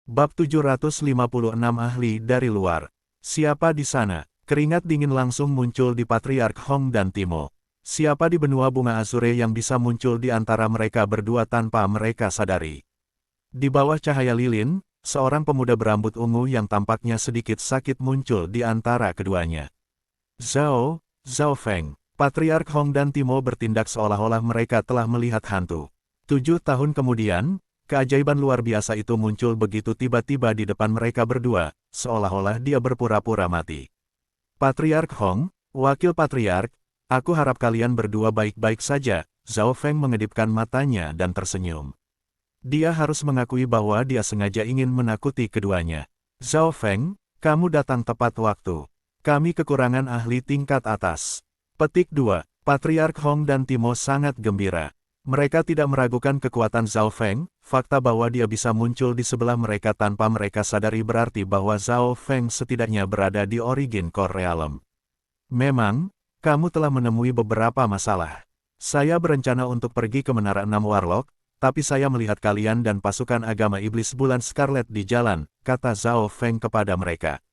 Bab 756 Ahli dari luar. Siapa di sana? Keringat dingin langsung muncul di Patriark Hong dan Timo. Siapa di benua bunga Azure yang bisa muncul di antara mereka berdua tanpa mereka sadari? Di bawah cahaya lilin, seorang pemuda berambut ungu yang tampaknya sedikit sakit muncul di antara keduanya. Zhao Feng. Patriark Hong dan Timo bertindak seolah-olah mereka telah melihat hantu. 7 tahun kemudian, keajaiban luar biasa itu muncul begitu tiba-tiba di depan mereka berdua, seolah-olah dia berpura-pura mati. Patriark Hong, Wakil Patriark, aku harap kalian berdua baik-baik saja. Zhao Feng mengedipkan matanya dan tersenyum. Dia harus mengakui bahwa dia sengaja ingin menakuti keduanya. Zhao Feng, kamu datang tepat waktu. Kami kekurangan ahli tingkat atas. Petik 2. Patriark Hong dan Timo sangat gembira. Mereka tidak meragukan kekuatan Zhao Feng, fakta bahwa dia bisa muncul di sebelah mereka tanpa mereka sadari berarti bahwa Zhao Feng setidaknya berada di Origin Core Realm. Memang, kamu telah menemui beberapa masalah. Saya berencana untuk pergi ke Menara 6 Warlock, tapi saya melihat kalian dan pasukan agama iblis bulan Scarlet di jalan, kata Zhao Feng kepada mereka.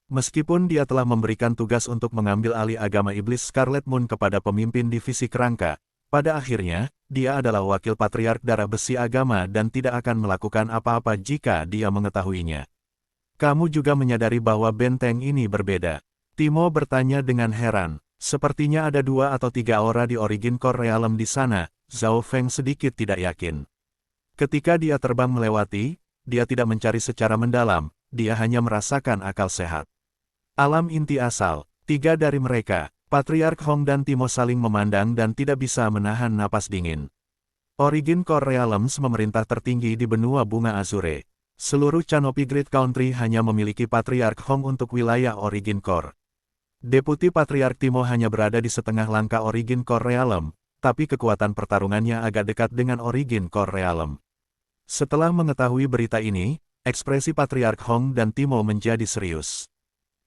Meskipun dia telah memberikan tugas untuk mengambil alih agama iblis Scarlet Moon kepada pemimpin divisi kerangka, pada akhirnya, dia adalah wakil patriark darah besi agama dan tidak akan melakukan apa-apa jika dia mengetahuinya. Kamu juga menyadari bahwa benteng ini berbeda. Timo bertanya dengan heran. Sepertinya ada 2 atau 3 aura di Origin Core Realm di sana. Zhao Feng sedikit tidak yakin. Ketika dia terbang melewati, dia tidak mencari secara mendalam, dia hanya merasakan akal sehat. Alam inti asal, 3 dari mereka. Patriark Hong dan Timo saling memandang dan tidak bisa menahan napas dingin. Origin Core Realms memerintah tertinggi di benua bunga Azure. Seluruh Canopy Great Country hanya memiliki Patriark Hong untuk wilayah Origin Core. Deputi Patriark Timo hanya berada di setengah langkah Origin Core Realm, tapi kekuatan pertarungannya agak dekat dengan Origin Core Realm. Setelah mengetahui berita ini, ekspresi Patriark Hong dan Timo menjadi serius.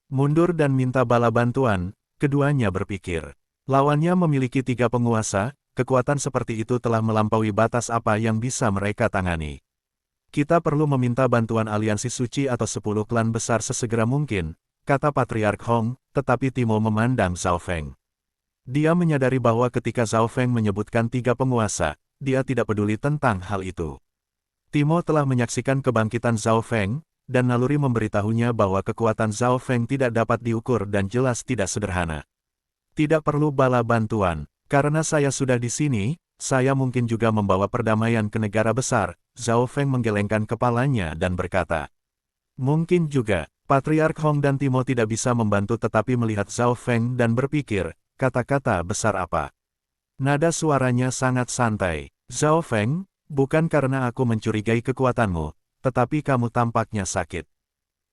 Mundur dan minta bala bantuan. Keduanya berpikir, lawannya memiliki 3 penguasa, kekuatan seperti itu telah melampaui batas apa yang bisa mereka tangani. Kita perlu meminta bantuan aliansi suci atau 10 klan besar sesegera mungkin, kata Patriark Hong, tetapi Timo memandang Zhao Feng. Dia menyadari bahwa ketika Zhao Feng menyebutkan 3 penguasa, dia tidak peduli tentang hal itu. Timo telah menyaksikan kebangkitan Zhao Feng, dan naluri memberitahunya bahwa kekuatan Zhao Feng tidak dapat diukur dan jelas tidak sederhana. Tidak perlu bala bantuan, karena saya sudah di sini, saya mungkin juga membawa perdamaian ke negara besar. Zhao Feng menggelengkan kepalanya dan berkata, mungkin juga, Patriark Hong dan Timo tidak bisa membantu tetapi melihat Zhao Feng dan berpikir, kata-kata besar apa? Nada suaranya sangat santai. Zhao Feng, bukan karena aku mencurigai kekuatanmu, tetapi kamu tampaknya sakit.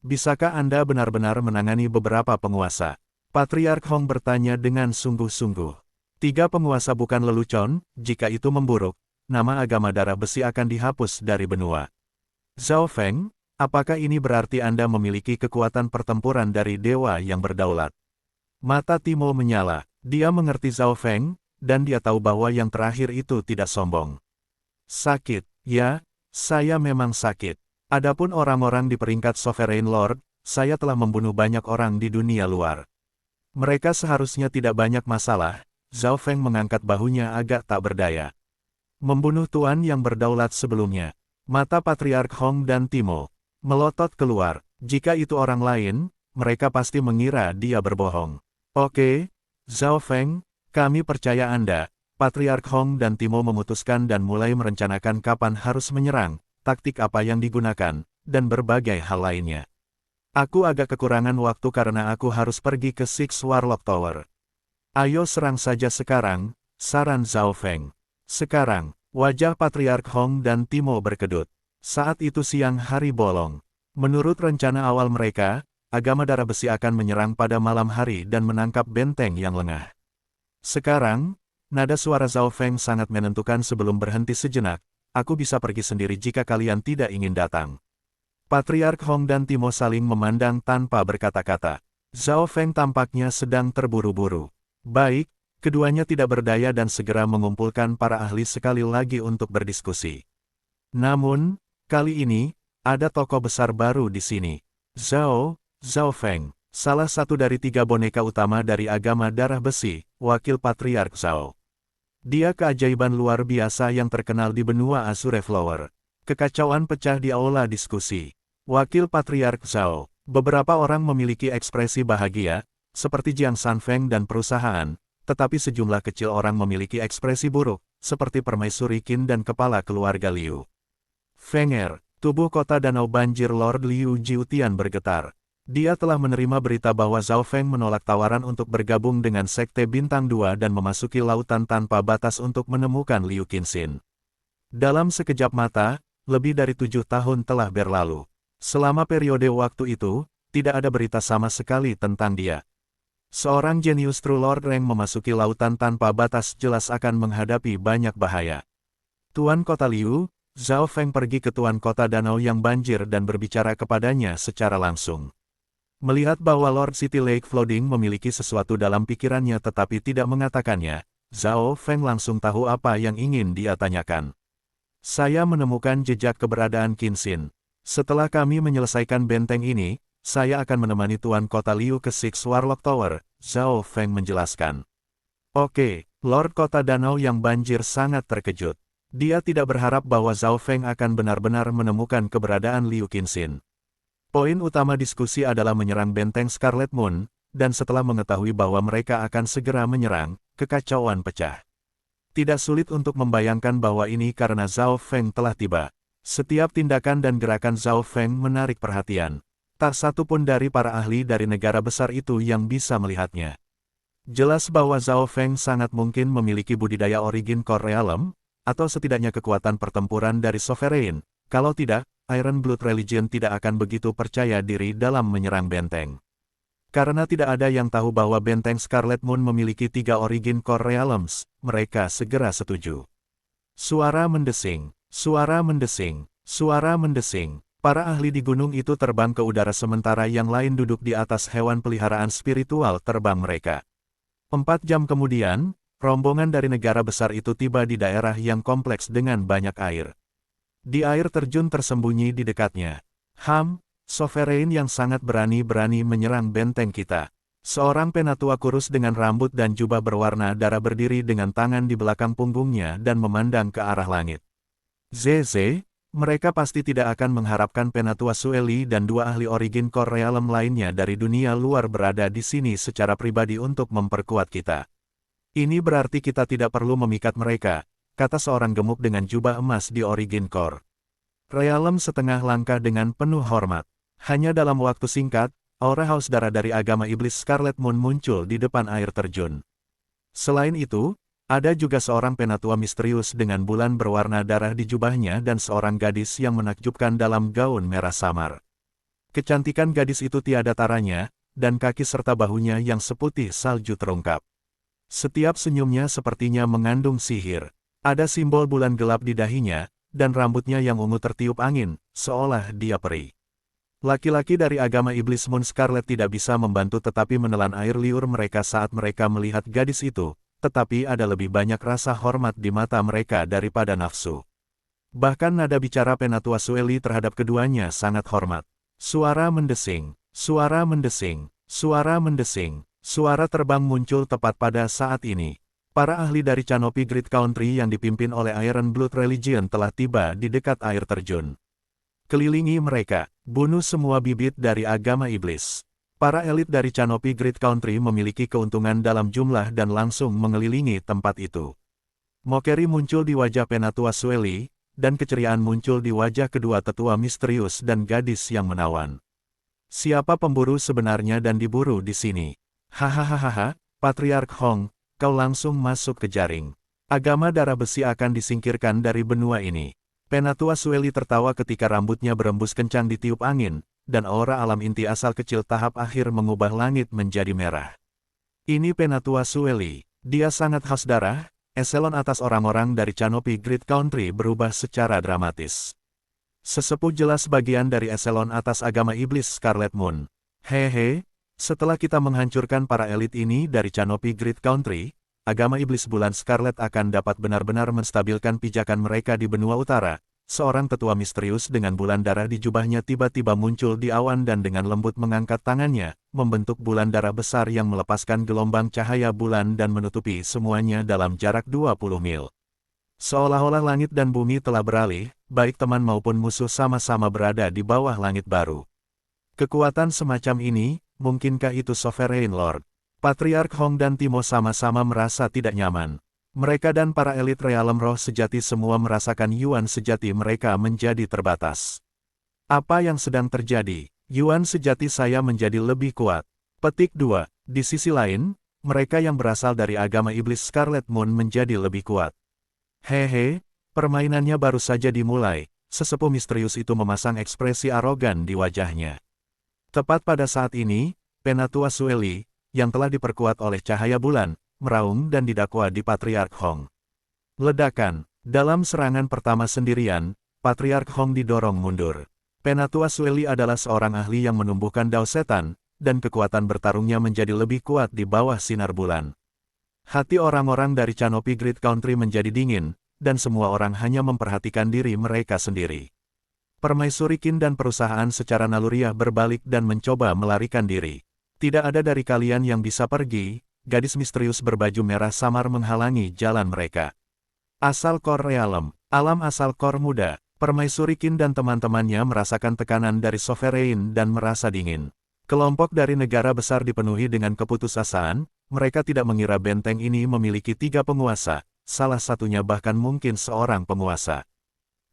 Bisakah Anda benar-benar menangani beberapa penguasa? Patriark Hong bertanya dengan sungguh-sungguh. 3 penguasa bukan lelucon, jika itu memburuk, nama agama darah besi akan dihapus dari benua. Zhao Feng, apakah ini berarti Anda memiliki kekuatan pertempuran dari dewa yang berdaulat? Mata Timo menyala, dia mengerti Zhao Feng, dan dia tahu bahwa yang terakhir itu tidak sombong. Sakit, ya? Saya memang sakit. Adapun orang-orang di peringkat Sovereign Lord, saya telah membunuh banyak orang di dunia luar. Mereka seharusnya tidak banyak masalah. Zhao Feng mengangkat bahunya agak tak berdaya. Membunuh tuan yang berdaulat sebelumnya. Mata Patriark Hong dan Timo melotot keluar. Jika itu orang lain, mereka pasti mengira dia berbohong. Oke, Zhao Feng, kami percaya Anda. Patriark Hong dan Timo memutuskan dan mulai merencanakan kapan harus menyerang, taktik apa yang digunakan, dan berbagai hal lainnya. Aku agak kekurangan waktu karena aku harus pergi ke Six Warlock Tower. Ayo serang saja sekarang, saran Zhao Feng. Sekarang, wajah Patriark Hong dan Timo berkedut. Saat itu siang hari bolong. Menurut rencana awal mereka, agama darah besi akan menyerang pada malam hari dan menangkap benteng yang lengah. Sekarang, nada suara Zhao Feng sangat menentukan sebelum berhenti sejenak, aku bisa pergi sendiri jika kalian tidak ingin datang. Patriark Hong dan Timo saling memandang tanpa berkata-kata. Zhao Feng tampaknya sedang terburu-buru. Baik, keduanya tidak berdaya dan segera mengumpulkan para ahli sekali lagi untuk berdiskusi. Namun, kali ini, ada tokoh besar baru di sini. Zhao Feng, salah satu dari 3 boneka utama dari agama darah besi, wakil Patriark Zhao. Dia keajaiban luar biasa yang terkenal di benua Azure Flower. Kekacauan pecah di aula diskusi. Wakil Patriark Zhao, beberapa orang memiliki ekspresi bahagia, seperti Jiang Sanfeng dan perusahaan, tetapi sejumlah kecil orang memiliki ekspresi buruk, seperti permaisuri Qin dan kepala keluarga Liu. Fenger, tubuh kota danau banjir Lord Liu Jiutian bergetar. Dia telah menerima berita bahwa Zhao Feng menolak tawaran untuk bergabung dengan Sekte Bintang 2 dan memasuki lautan tanpa batas untuk menemukan Liu Qinxin. Dalam sekejap mata, lebih dari 7 tahun telah berlalu. Selama periode waktu itu, tidak ada berita sama sekali tentang dia. Seorang jenius True Lord Rank memasuki lautan tanpa batas jelas akan menghadapi banyak bahaya. Tuan Kota Liu, Zhao Feng pergi ke Tuan Kota Danau yang banjir dan berbicara kepadanya secara langsung. Melihat bahwa Lord City Lake Flooding memiliki sesuatu dalam pikirannya tetapi tidak mengatakannya, Zhao Feng langsung tahu apa yang ingin dia tanyakan. Saya menemukan jejak keberadaan Qinxin. Setelah kami menyelesaikan benteng ini, saya akan menemani Tuan Kota Liu ke Six Warlock Tower, Zhao Feng menjelaskan. Oke, Lord Kota Danau yang banjir sangat terkejut. Dia tidak berharap bahwa Zhao Feng akan benar-benar menemukan keberadaan Liu Qinxin. Poin utama diskusi adalah menyerang benteng Scarlet Moon, dan setelah mengetahui bahwa mereka akan segera menyerang, kekacauan pecah. Tidak sulit untuk membayangkan bahwa ini karena Zhao Feng telah tiba. Setiap tindakan dan gerakan Zhao Feng menarik perhatian. Tak satu pun dari para ahli dari negara besar itu yang bisa melihatnya. Jelas bahwa Zhao Feng sangat mungkin memiliki budidaya origin core realm, atau setidaknya kekuatan pertempuran dari Sovereign. Kalau tidak, Iron Blood Religion tidak akan begitu percaya diri dalam menyerang benteng. Karena tidak ada yang tahu bahwa benteng Scarlet Moon memiliki 3 origin core realms, mereka segera setuju. Suara mendesing, suara mendesing, suara mendesing. Para ahli di gunung itu terbang ke udara sementara yang lain duduk di atas hewan peliharaan spiritual terbang mereka. 4 jam kemudian, rombongan dari negara besar itu tiba di daerah yang kompleks dengan banyak air. Di air terjun tersembunyi di dekatnya. Sovereign yang sangat berani-berani menyerang benteng kita. Seorang penatua kurus dengan rambut dan jubah berwarna darah berdiri dengan tangan di belakang punggungnya dan memandang ke arah langit. Zeze, mereka pasti tidak akan mengharapkan penatua Sueli dan 2 ahli origin core realm lainnya dari dunia luar berada di sini secara pribadi untuk memperkuat kita. Ini berarti kita tidak perlu memikat mereka, kata seorang gemuk dengan jubah emas di origin core realm setengah langkah dengan penuh hormat. Hanya dalam waktu singkat, aura haus darah dari agama iblis Scarlet Moon muncul di depan air terjun. Selain itu, ada juga seorang penatua misterius dengan bulan berwarna darah di jubahnya dan seorang gadis yang menakjubkan dalam gaun merah samar. Kecantikan gadis itu tiada taranya, dan kaki serta bahunya yang seputih salju terungkap. Setiap senyumnya sepertinya mengandung sihir. Ada simbol bulan gelap di dahinya, dan rambutnya yang ungu tertiup angin, seolah dia peri. Laki-laki dari agama iblis Moon Scarlet tidak bisa membantu tetapi menelan air liur mereka saat mereka melihat gadis itu, tetapi ada lebih banyak rasa hormat di mata mereka daripada nafsu. Bahkan nada bicara penatua Sueli terhadap keduanya sangat hormat. Suara mendesing, suara mendesing, suara mendesing, suara terbang muncul tepat pada saat ini. Para ahli dari Canopy Great Country yang dipimpin oleh Iron Blood Religion telah tiba di dekat air terjun. Kelilingi mereka, bunuh semua bibit dari agama iblis. Para elit dari Canopy Great Country memiliki keuntungan dalam jumlah dan langsung mengelilingi tempat itu. Mokeri muncul di wajah penatua Sueli, dan keceriaan muncul di wajah kedua tetua misterius dan gadis yang menawan. Siapa pemburu sebenarnya dan diburu di sini? Hahaha, Patriark Hong, kau langsung masuk ke jaring. Agama darah besi akan disingkirkan dari benua ini. Penatua Sueli tertawa ketika rambutnya berembus kencang ditiup angin, dan aura alam inti asal kecil tahap akhir mengubah langit menjadi merah. Ini Penatua Sueli, dia sangat haus darah, eselon atas orang-orang dari Canopy Great Country berubah secara dramatis. Sesepuh jelas bagian dari eselon atas agama iblis Scarlet Moon. Hehe, setelah kita menghancurkan para elit ini dari Canopy Great Country, agama iblis bulan Scarlet akan dapat benar-benar menstabilkan pijakan mereka di benua utara, seorang tetua misterius dengan bulan darah di jubahnya tiba-tiba muncul di awan dan dengan lembut mengangkat tangannya, membentuk bulan darah besar yang melepaskan gelombang cahaya bulan dan menutupi semuanya dalam jarak 20 mil. Seolah-olah langit dan bumi telah beralih, baik teman maupun musuh sama-sama berada di bawah langit baru. Kekuatan semacam ini, mungkinkah itu Sovereign Lord? Patriark Hong dan Timo sama-sama merasa tidak nyaman. Mereka dan para elit realem roh sejati semua merasakan Yuan sejati mereka menjadi terbatas. Apa yang sedang terjadi? Yuan sejati saya menjadi lebih kuat. Petik 2. Di sisi lain, mereka yang berasal dari agama iblis Scarlet Moon menjadi lebih kuat. Hehe, permainannya baru saja dimulai, sesepuh misterius itu memasang ekspresi arogan di wajahnya. Tepat pada saat ini, Penatua Sueli, yang telah diperkuat oleh cahaya bulan, meraung dan didakwa di Patriark Hong. Ledakan, dalam serangan pertama sendirian, Patriark Hong didorong mundur. Penatua Sueli adalah seorang ahli yang menumbuhkan dao setan, dan kekuatan bertarungnya menjadi lebih kuat di bawah sinar bulan. Hati orang-orang dari Canopy Great Country menjadi dingin, dan semua orang hanya memperhatikan diri mereka sendiri. Permaisuri Qin dan perusahaan secara naluriah berbalik dan mencoba melarikan diri. Tidak ada dari kalian yang bisa pergi, gadis misterius berbaju merah samar menghalangi jalan mereka. Asal Kor Realem, alam asal Kor muda, Permaisuri Qin dan teman-temannya merasakan tekanan dari Sovereign dan merasa dingin. Kelompok dari negara besar dipenuhi dengan keputusasaan, mereka tidak mengira benteng ini memiliki 3 penguasa, salah satunya bahkan mungkin seorang penguasa.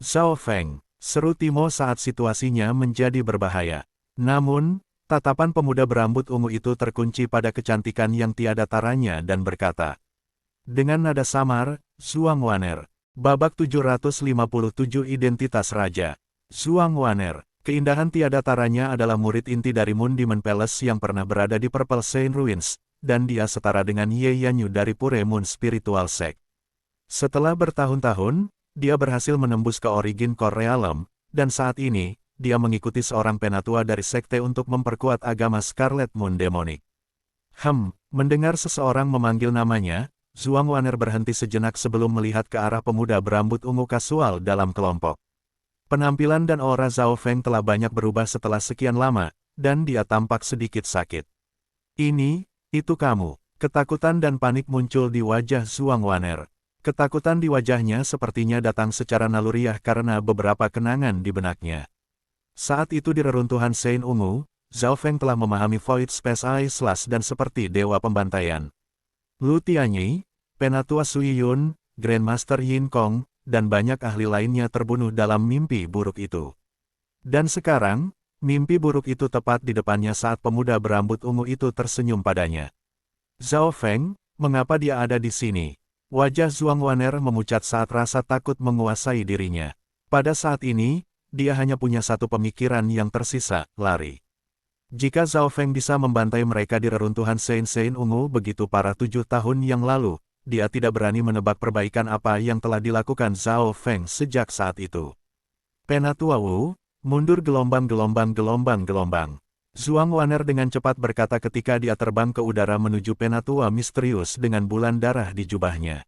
Zhao Feng, seru Timo saat situasinya menjadi berbahaya. Namun, tatapan pemuda berambut ungu itu terkunci pada kecantikan yang tiada taranya dan berkata, dengan nada samar, Zhuang Waner. Babak 757 Identitas Raja. Zhuang Waner, keindahan tiada taranya adalah murid inti dari Moon Demon Palace yang pernah berada di Purple Saint Ruins, dan dia setara dengan Ye Yanyu dari Pure Moon Spiritual Sect. Setelah bertahun-tahun, dia berhasil menembus ke Origin Core Realm, dan saat ini, dia mengikuti seorang penatua dari sekte untuk memperkuat agama Scarlet Moon Demonic. Mendengar seseorang memanggil namanya, Zhuang Waner berhenti sejenak sebelum melihat ke arah pemuda berambut ungu kasual dalam kelompok. Penampilan dan aura Zhao Feng telah banyak berubah setelah sekian lama, dan dia tampak sedikit sakit. Itu kamu. Ketakutan dan panik muncul di wajah Zhuang Waner. Ketakutan di wajahnya sepertinya datang secara naluriah karena beberapa kenangan di benaknya. Saat itu di reruntuhan Sein Ungu, Zhao Feng telah memahami Void Space Eye Slash dan seperti dewa pembantaian. Lu Tianyi, Penatua Sui Yun, Grandmaster Yin Kong, dan banyak ahli lainnya terbunuh dalam mimpi buruk itu. Dan sekarang, mimpi buruk itu tepat di depannya saat pemuda berambut ungu itu tersenyum padanya. Zhao Feng, mengapa dia ada di sini? Wajah Zhuang Waner memucat saat rasa takut menguasai dirinya. Pada saat ini, dia hanya punya satu pemikiran yang tersisa, lari. Jika Zhao Feng bisa membantai mereka di reruntuhan Sein Ungu begitu para 7 tahun yang lalu, dia tidak berani menebak perbaikan apa yang telah dilakukan Zhao Feng sejak saat itu. Penatua Wu, mundur gelombang. Zhuang Waner dengan cepat berkata ketika dia terbang ke udara menuju Penatua misterius dengan bulan darah di jubahnya.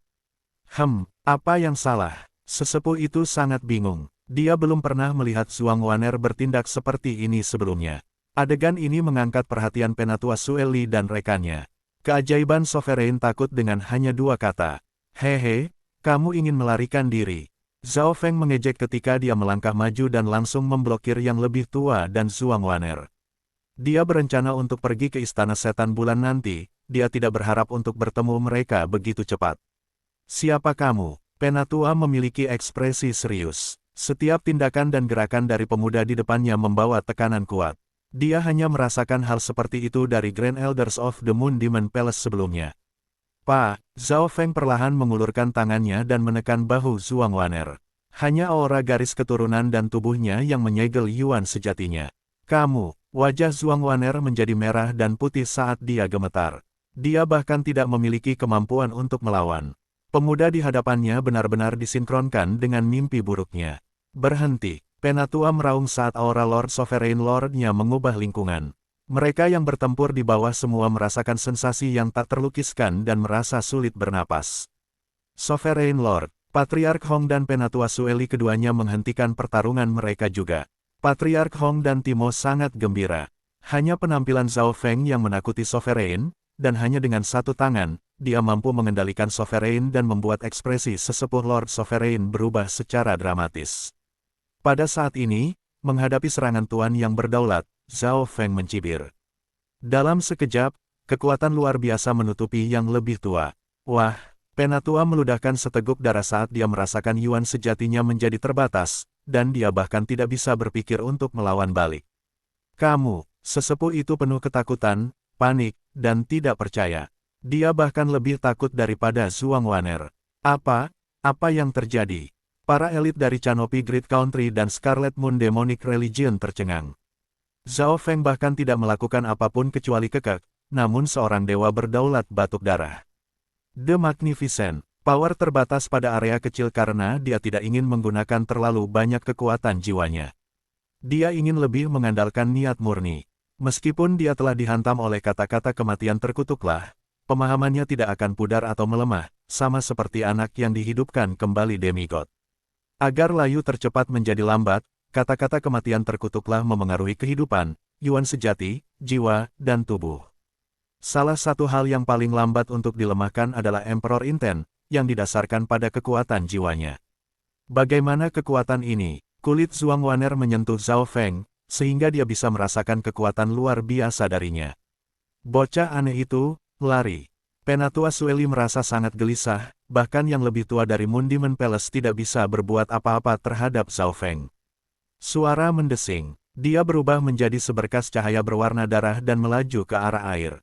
Apa yang salah? Sesepuh itu sangat bingung. Dia belum pernah melihat Zhuang Waner bertindak seperti ini sebelumnya. Adegan ini mengangkat perhatian Penatua Sueli dan rekannya. Keajaiban Sovereign takut dengan hanya 2 kata. Hehe, kamu ingin melarikan diri. Zhao Feng mengejek ketika dia melangkah maju dan langsung memblokir yang lebih tua dan Zhuang Waner. Dia berencana untuk pergi ke Istana Setan Bulan nanti, dia tidak berharap untuk bertemu mereka begitu cepat. Siapa kamu? Penatua memiliki ekspresi serius. Setiap tindakan dan gerakan dari pemuda di depannya membawa tekanan kuat. Dia hanya merasakan hal seperti itu dari Grand Elders of the Moon Demon Palace sebelumnya. Zhao Feng perlahan mengulurkan tangannya dan menekan bahu Zhuang Waner. Hanya aura garis keturunan dan tubuhnya yang menyegel Yuan sejatinya. Wajah Zhuang Waner menjadi merah dan putih saat dia gemetar. Dia bahkan tidak memiliki kemampuan untuk melawan. Pemuda di hadapannya benar-benar disinkronkan dengan mimpi buruknya. Berhenti. Penatua meraung saat aura Lord Sovereign Lord-nya mengubah lingkungan. Mereka yang bertempur di bawah semua merasakan sensasi yang tak terlukiskan dan merasa sulit bernapas. Sovereign Lord, Patriark Hong dan Penatua Sueli keduanya menghentikan pertarungan mereka juga. Patriark Hong dan Timo sangat gembira. Hanya penampilan Zhao Feng yang menakuti Sovereign, dan hanya dengan satu tangan, dia mampu mengendalikan Sovereign dan membuat ekspresi sesepuh Lord Sovereign berubah secara dramatis. Pada saat ini, menghadapi serangan tuan yang berdaulat, Zhao Feng mencibir. Dalam sekejap, kekuatan luar biasa menutupi yang lebih tua. Wah! Penatua meludahkan seteguk darah saat dia merasakan Yuan sejatinya menjadi terbatas, dan dia bahkan tidak bisa berpikir untuk melawan balik. Kamu, sesepuh itu penuh ketakutan, panik, dan tidak percaya. Dia bahkan lebih takut daripada Zhuang Wan'er. Apa yang terjadi? Para elit dari Canopy Great Country dan Scarlet Moon Demonic Religion tercengang. Zhao Feng bahkan tidak melakukan apapun kecuali kekek, namun seorang dewa berdaulat batuk darah. The Magnificent, power terbatas pada area kecil karena dia tidak ingin menggunakan terlalu banyak kekuatan jiwanya. Dia ingin lebih mengandalkan niat murni. Meskipun dia telah dihantam oleh kata-kata kematian terkutuklah, pemahamannya tidak akan pudar atau melemah, sama seperti anak yang dihidupkan kembali demigod. Agar layu tercepat menjadi lambat, kata-kata kematian terkutuklah memengaruhi kehidupan, Yuan sejati, jiwa, dan tubuh. Salah satu hal yang paling lambat untuk dilemahkan adalah Emperor Inten, yang didasarkan pada kekuatan jiwanya. Bagaimana kekuatan ini? Kulit Zhuang Wan'er menyentuh Zhao Feng, sehingga dia bisa merasakan kekuatan luar biasa darinya. Bocah aneh itu, lari. Penatua Sueli merasa sangat gelisah, bahkan yang lebih tua dari Moon Demon Palace tidak bisa berbuat apa-apa terhadap Zhao Feng. Suara mendesing. Dia berubah menjadi seberkas cahaya berwarna darah dan melaju ke arah air.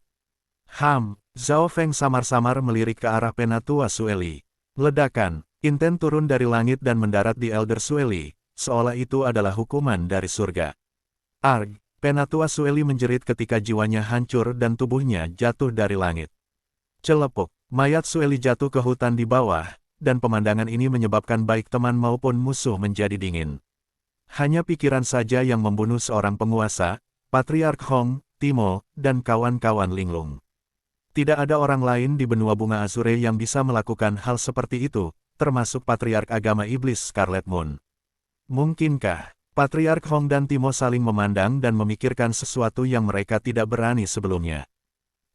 Zhao Feng samar-samar melirik ke arah Penatua Sueli. Ledakan, Inten turun dari langit dan mendarat di Elder Sueli, seolah itu adalah hukuman dari surga. Arg, Penatua Sueli menjerit ketika jiwanya hancur dan tubuhnya jatuh dari langit. Celepuk, mayat Sueli jatuh ke hutan di bawah, dan pemandangan ini menyebabkan baik teman maupun musuh menjadi dingin. Hanya pikiran saja yang membunuh seorang penguasa, Patriark Hong, Timo, dan kawan-kawan linglung. Tidak ada orang lain di benua bunga Azure yang bisa melakukan hal seperti itu, termasuk Patriark Agama Iblis Scarlet Moon. Mungkinkah Patriark Hong dan Timo saling memandang dan memikirkan sesuatu yang mereka tidak berani sebelumnya?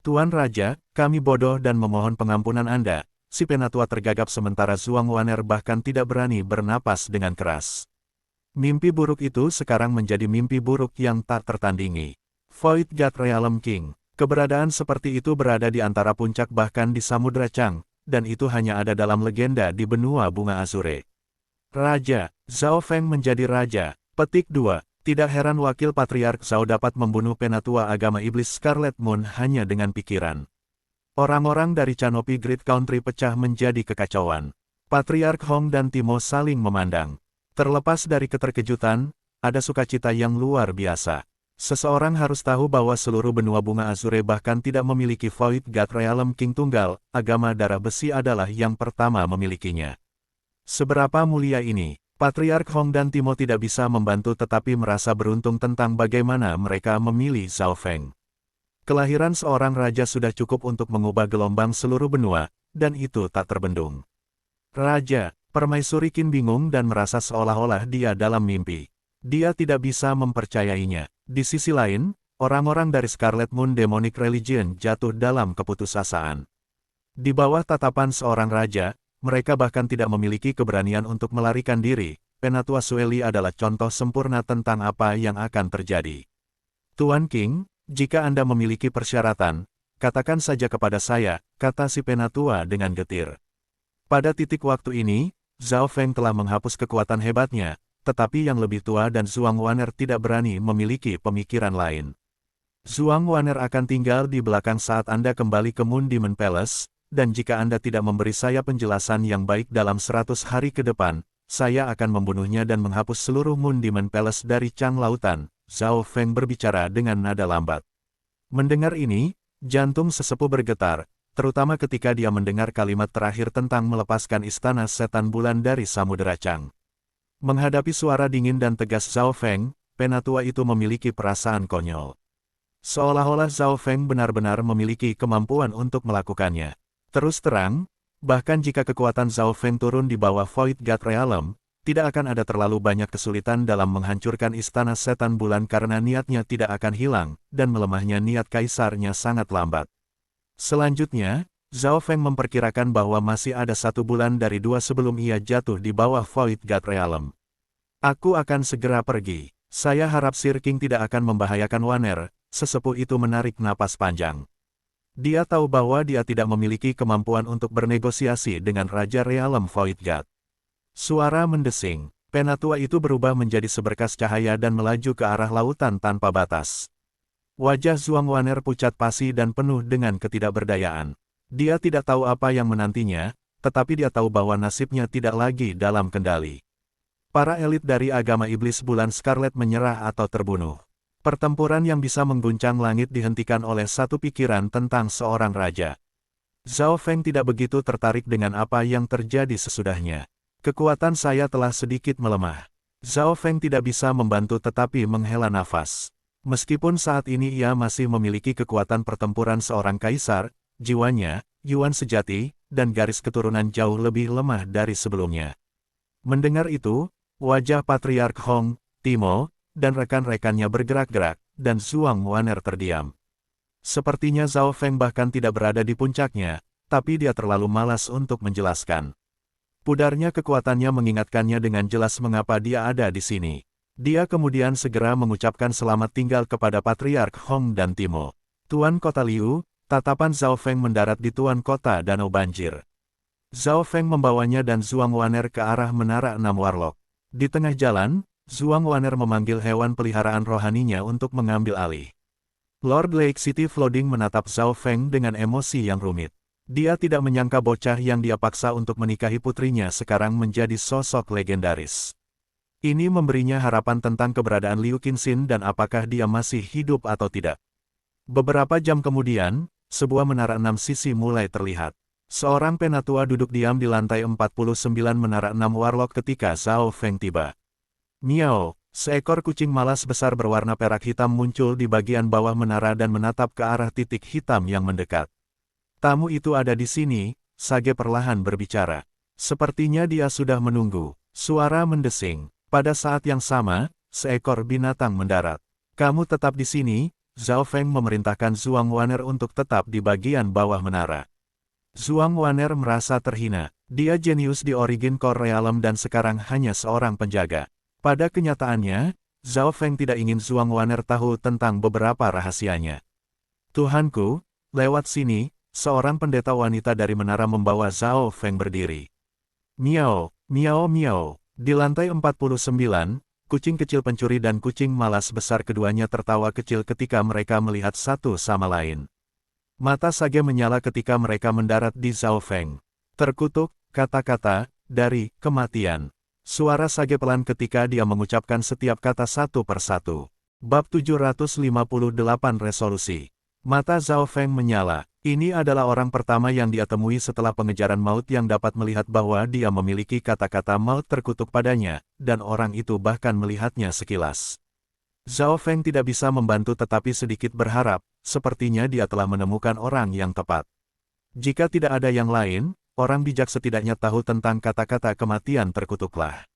Tuan Raja, kami bodoh dan memohon pengampunan Anda, si Penatua tergagap sementara Zhuang Wan'er bahkan tidak berani bernapas dengan keras. Mimpi buruk itu sekarang menjadi mimpi buruk yang tak tertandingi. Void God Realm King. Keberadaan seperti itu berada di antara puncak bahkan di Samudra Chang, dan itu hanya ada dalam legenda di benua bunga Azure. Raja, Zhao Feng menjadi raja. Petik 2. Tidak heran wakil Patriark Zhao dapat membunuh Penatua Agama Iblis Scarlet Moon hanya dengan pikiran. Orang-orang dari Canopy Great Country pecah menjadi kekacauan. Patriark Hong dan Timo saling memandang. Terlepas dari keterkejutan, ada sukacita yang luar biasa. Seseorang harus tahu bahwa seluruh benua bunga Azure bahkan tidak memiliki Void God Realm King tunggal, agama darah besi adalah yang pertama memilikinya. Seberapa mulia ini, Patriark Hong dan Timo tidak bisa membantu tetapi merasa beruntung tentang bagaimana mereka memilih Zhao Feng. Kelahiran seorang raja sudah cukup untuk mengubah gelombang seluruh benua, dan itu tak terbendung. Raja, Permaisuri Qin bingung dan merasa seolah-olah dia dalam mimpi. Dia tidak bisa mempercayainya. Di sisi lain, orang-orang dari Scarlet Moon Demonic Religion jatuh dalam keputusasaan. Di bawah tatapan seorang raja, mereka bahkan tidak memiliki keberanian untuk melarikan diri. Penatua Sueli adalah contoh sempurna tentang apa yang akan terjadi. Tuan King, jika Anda memiliki persyaratan, katakan saja kepada saya, kata si Penatua dengan getir. Pada titik waktu ini, Zhao Feng telah menghapus kekuatan hebatnya, tetapi yang lebih tua dan Zhuang Wan'er tidak berani memiliki pemikiran lain. Zhuang Wan'er akan tinggal di belakang saat Anda kembali ke Moon Demon Palace, dan jika Anda tidak memberi saya penjelasan yang baik dalam 100 hari ke depan, saya akan membunuhnya dan menghapus seluruh Moon Demon Palace dari Chang Lautan. Zhao Feng berbicara dengan nada lambat. Mendengar ini, jantung sesepuh bergetar, terutama ketika dia mendengar kalimat terakhir tentang melepaskan istana setan bulan dari Samudera Chang. Menghadapi suara dingin dan tegas Zhao Feng, Penatua itu memiliki perasaan konyol. Seolah-olah Zhao Feng benar-benar memiliki kemampuan untuk melakukannya. Terus terang, Bahkan jika kekuatan Zhao Feng turun di bawah Void God Realm, tidak akan ada terlalu banyak kesulitan dalam menghancurkan istana setan bulan karena niatnya tidak akan hilang, dan melemahnya niat kaisarnya sangat lambat. Selanjutnya, Zhao Feng memperkirakan bahwa masih ada 1 bulan dari 2 sebelum ia jatuh di bawah Void God Realm. Aku akan segera pergi. Saya harap Sir King tidak akan membahayakan Waner. Sesepuh itu menarik napas panjang. Dia tahu bahwa dia tidak memiliki kemampuan untuk bernegosiasi dengan Raja Realm Void God. Suara mendesing. Penatua itu berubah menjadi seberkas cahaya dan melaju ke arah lautan tanpa batas. Wajah Zhuang Waner pucat pasi dan penuh dengan ketidakberdayaan. Dia tidak tahu apa yang menantinya, tetapi dia tahu bahwa nasibnya tidak lagi dalam kendali. Para elit dari agama iblis bulan Scarlet menyerah atau terbunuh. Pertempuran yang bisa mengguncang langit dihentikan oleh satu pikiran tentang seorang raja. Zhao Feng tidak begitu tertarik dengan apa yang terjadi sesudahnya. Kekuatan saya telah sedikit melemah. Zhao Feng tidak bisa membantu tetapi menghela nafas. Meskipun saat ini ia masih memiliki kekuatan pertempuran seorang kaisar, jiwanya, Yuan sejati, dan garis keturunan jauh lebih lemah dari sebelumnya. Mendengar itu, wajah Patriark Hong, Timo, dan rekan-rekannya bergerak-gerak, dan Zhuang Waner terdiam. Sepertinya Zhao Feng bahkan tidak berada di puncaknya, tapi dia terlalu malas untuk menjelaskan. Pudarnya kekuatannya mengingatkannya dengan jelas mengapa dia ada di sini. Dia kemudian segera mengucapkan selamat tinggal kepada Patriark Hong dan Timo. Tuan Kota Liu, tatapan Zhao Feng mendarat di Tuan Kota Danau Banjir. Zhao Feng membawanya dan Zhuang Waner ke arah Menara 6 Warlock. Di tengah jalan, Zhuang Waner memanggil hewan peliharaan rohaninya untuk mengambil alih. Lord Lake City Flooding menatap Zhao Feng dengan emosi yang rumit. Dia tidak menyangka bocah yang dia paksa untuk menikahi putrinya sekarang menjadi sosok legendaris. Ini memberinya harapan tentang keberadaan Liu Qinxin dan apakah dia masih hidup atau tidak. Beberapa jam kemudian, sebuah menara 6 sisi mulai terlihat. Seorang penatua duduk diam di lantai 49 Menara 6 Warlock ketika Zhao Feng tiba. Miao, seekor kucing malas besar berwarna perak hitam muncul di bagian bawah menara dan menatap ke arah titik hitam yang mendekat. Tamu itu ada di sini, Sage perlahan berbicara. Sepertinya dia sudah menunggu. Suara mendesing. Pada saat yang sama, seekor binatang mendarat. Kamu tetap di sini, Zhao Feng memerintahkan Zhuang Waner untuk tetap di bagian bawah menara. Zhuang Waner merasa terhina. Dia jenius di Origin Core Realm dan sekarang hanya seorang penjaga. Pada kenyataannya, Zhao Feng tidak ingin Zhuang Waner tahu tentang beberapa rahasianya. Tuhanku, lewat sini, seorang pendeta wanita dari menara membawa Zhao Feng berdiri. Miao, miao miao. Di lantai 49, kucing kecil pencuri dan kucing malas besar keduanya tertawa kecil ketika mereka melihat satu sama lain. Mata Sage menyala ketika mereka mendarat di Zhao Feng. Terkutuk, kata-kata, dari kematian. Suara Sage pelan ketika dia mengucapkan setiap kata satu persatu. Bab 758 Resolusi. Mata Zhao Feng menyala. Ini adalah orang pertama yang dia temui setelah pengejaran maut yang dapat melihat bahwa dia memiliki kata-kata maut terkutuk padanya, dan orang itu bahkan melihatnya sekilas. Zhao Feng tidak bisa membantu tetapi sedikit berharap, sepertinya dia telah menemukan orang yang tepat. Jika tidak ada yang lain, orang bijak setidaknya tahu tentang kata-kata kematian terkutuklah.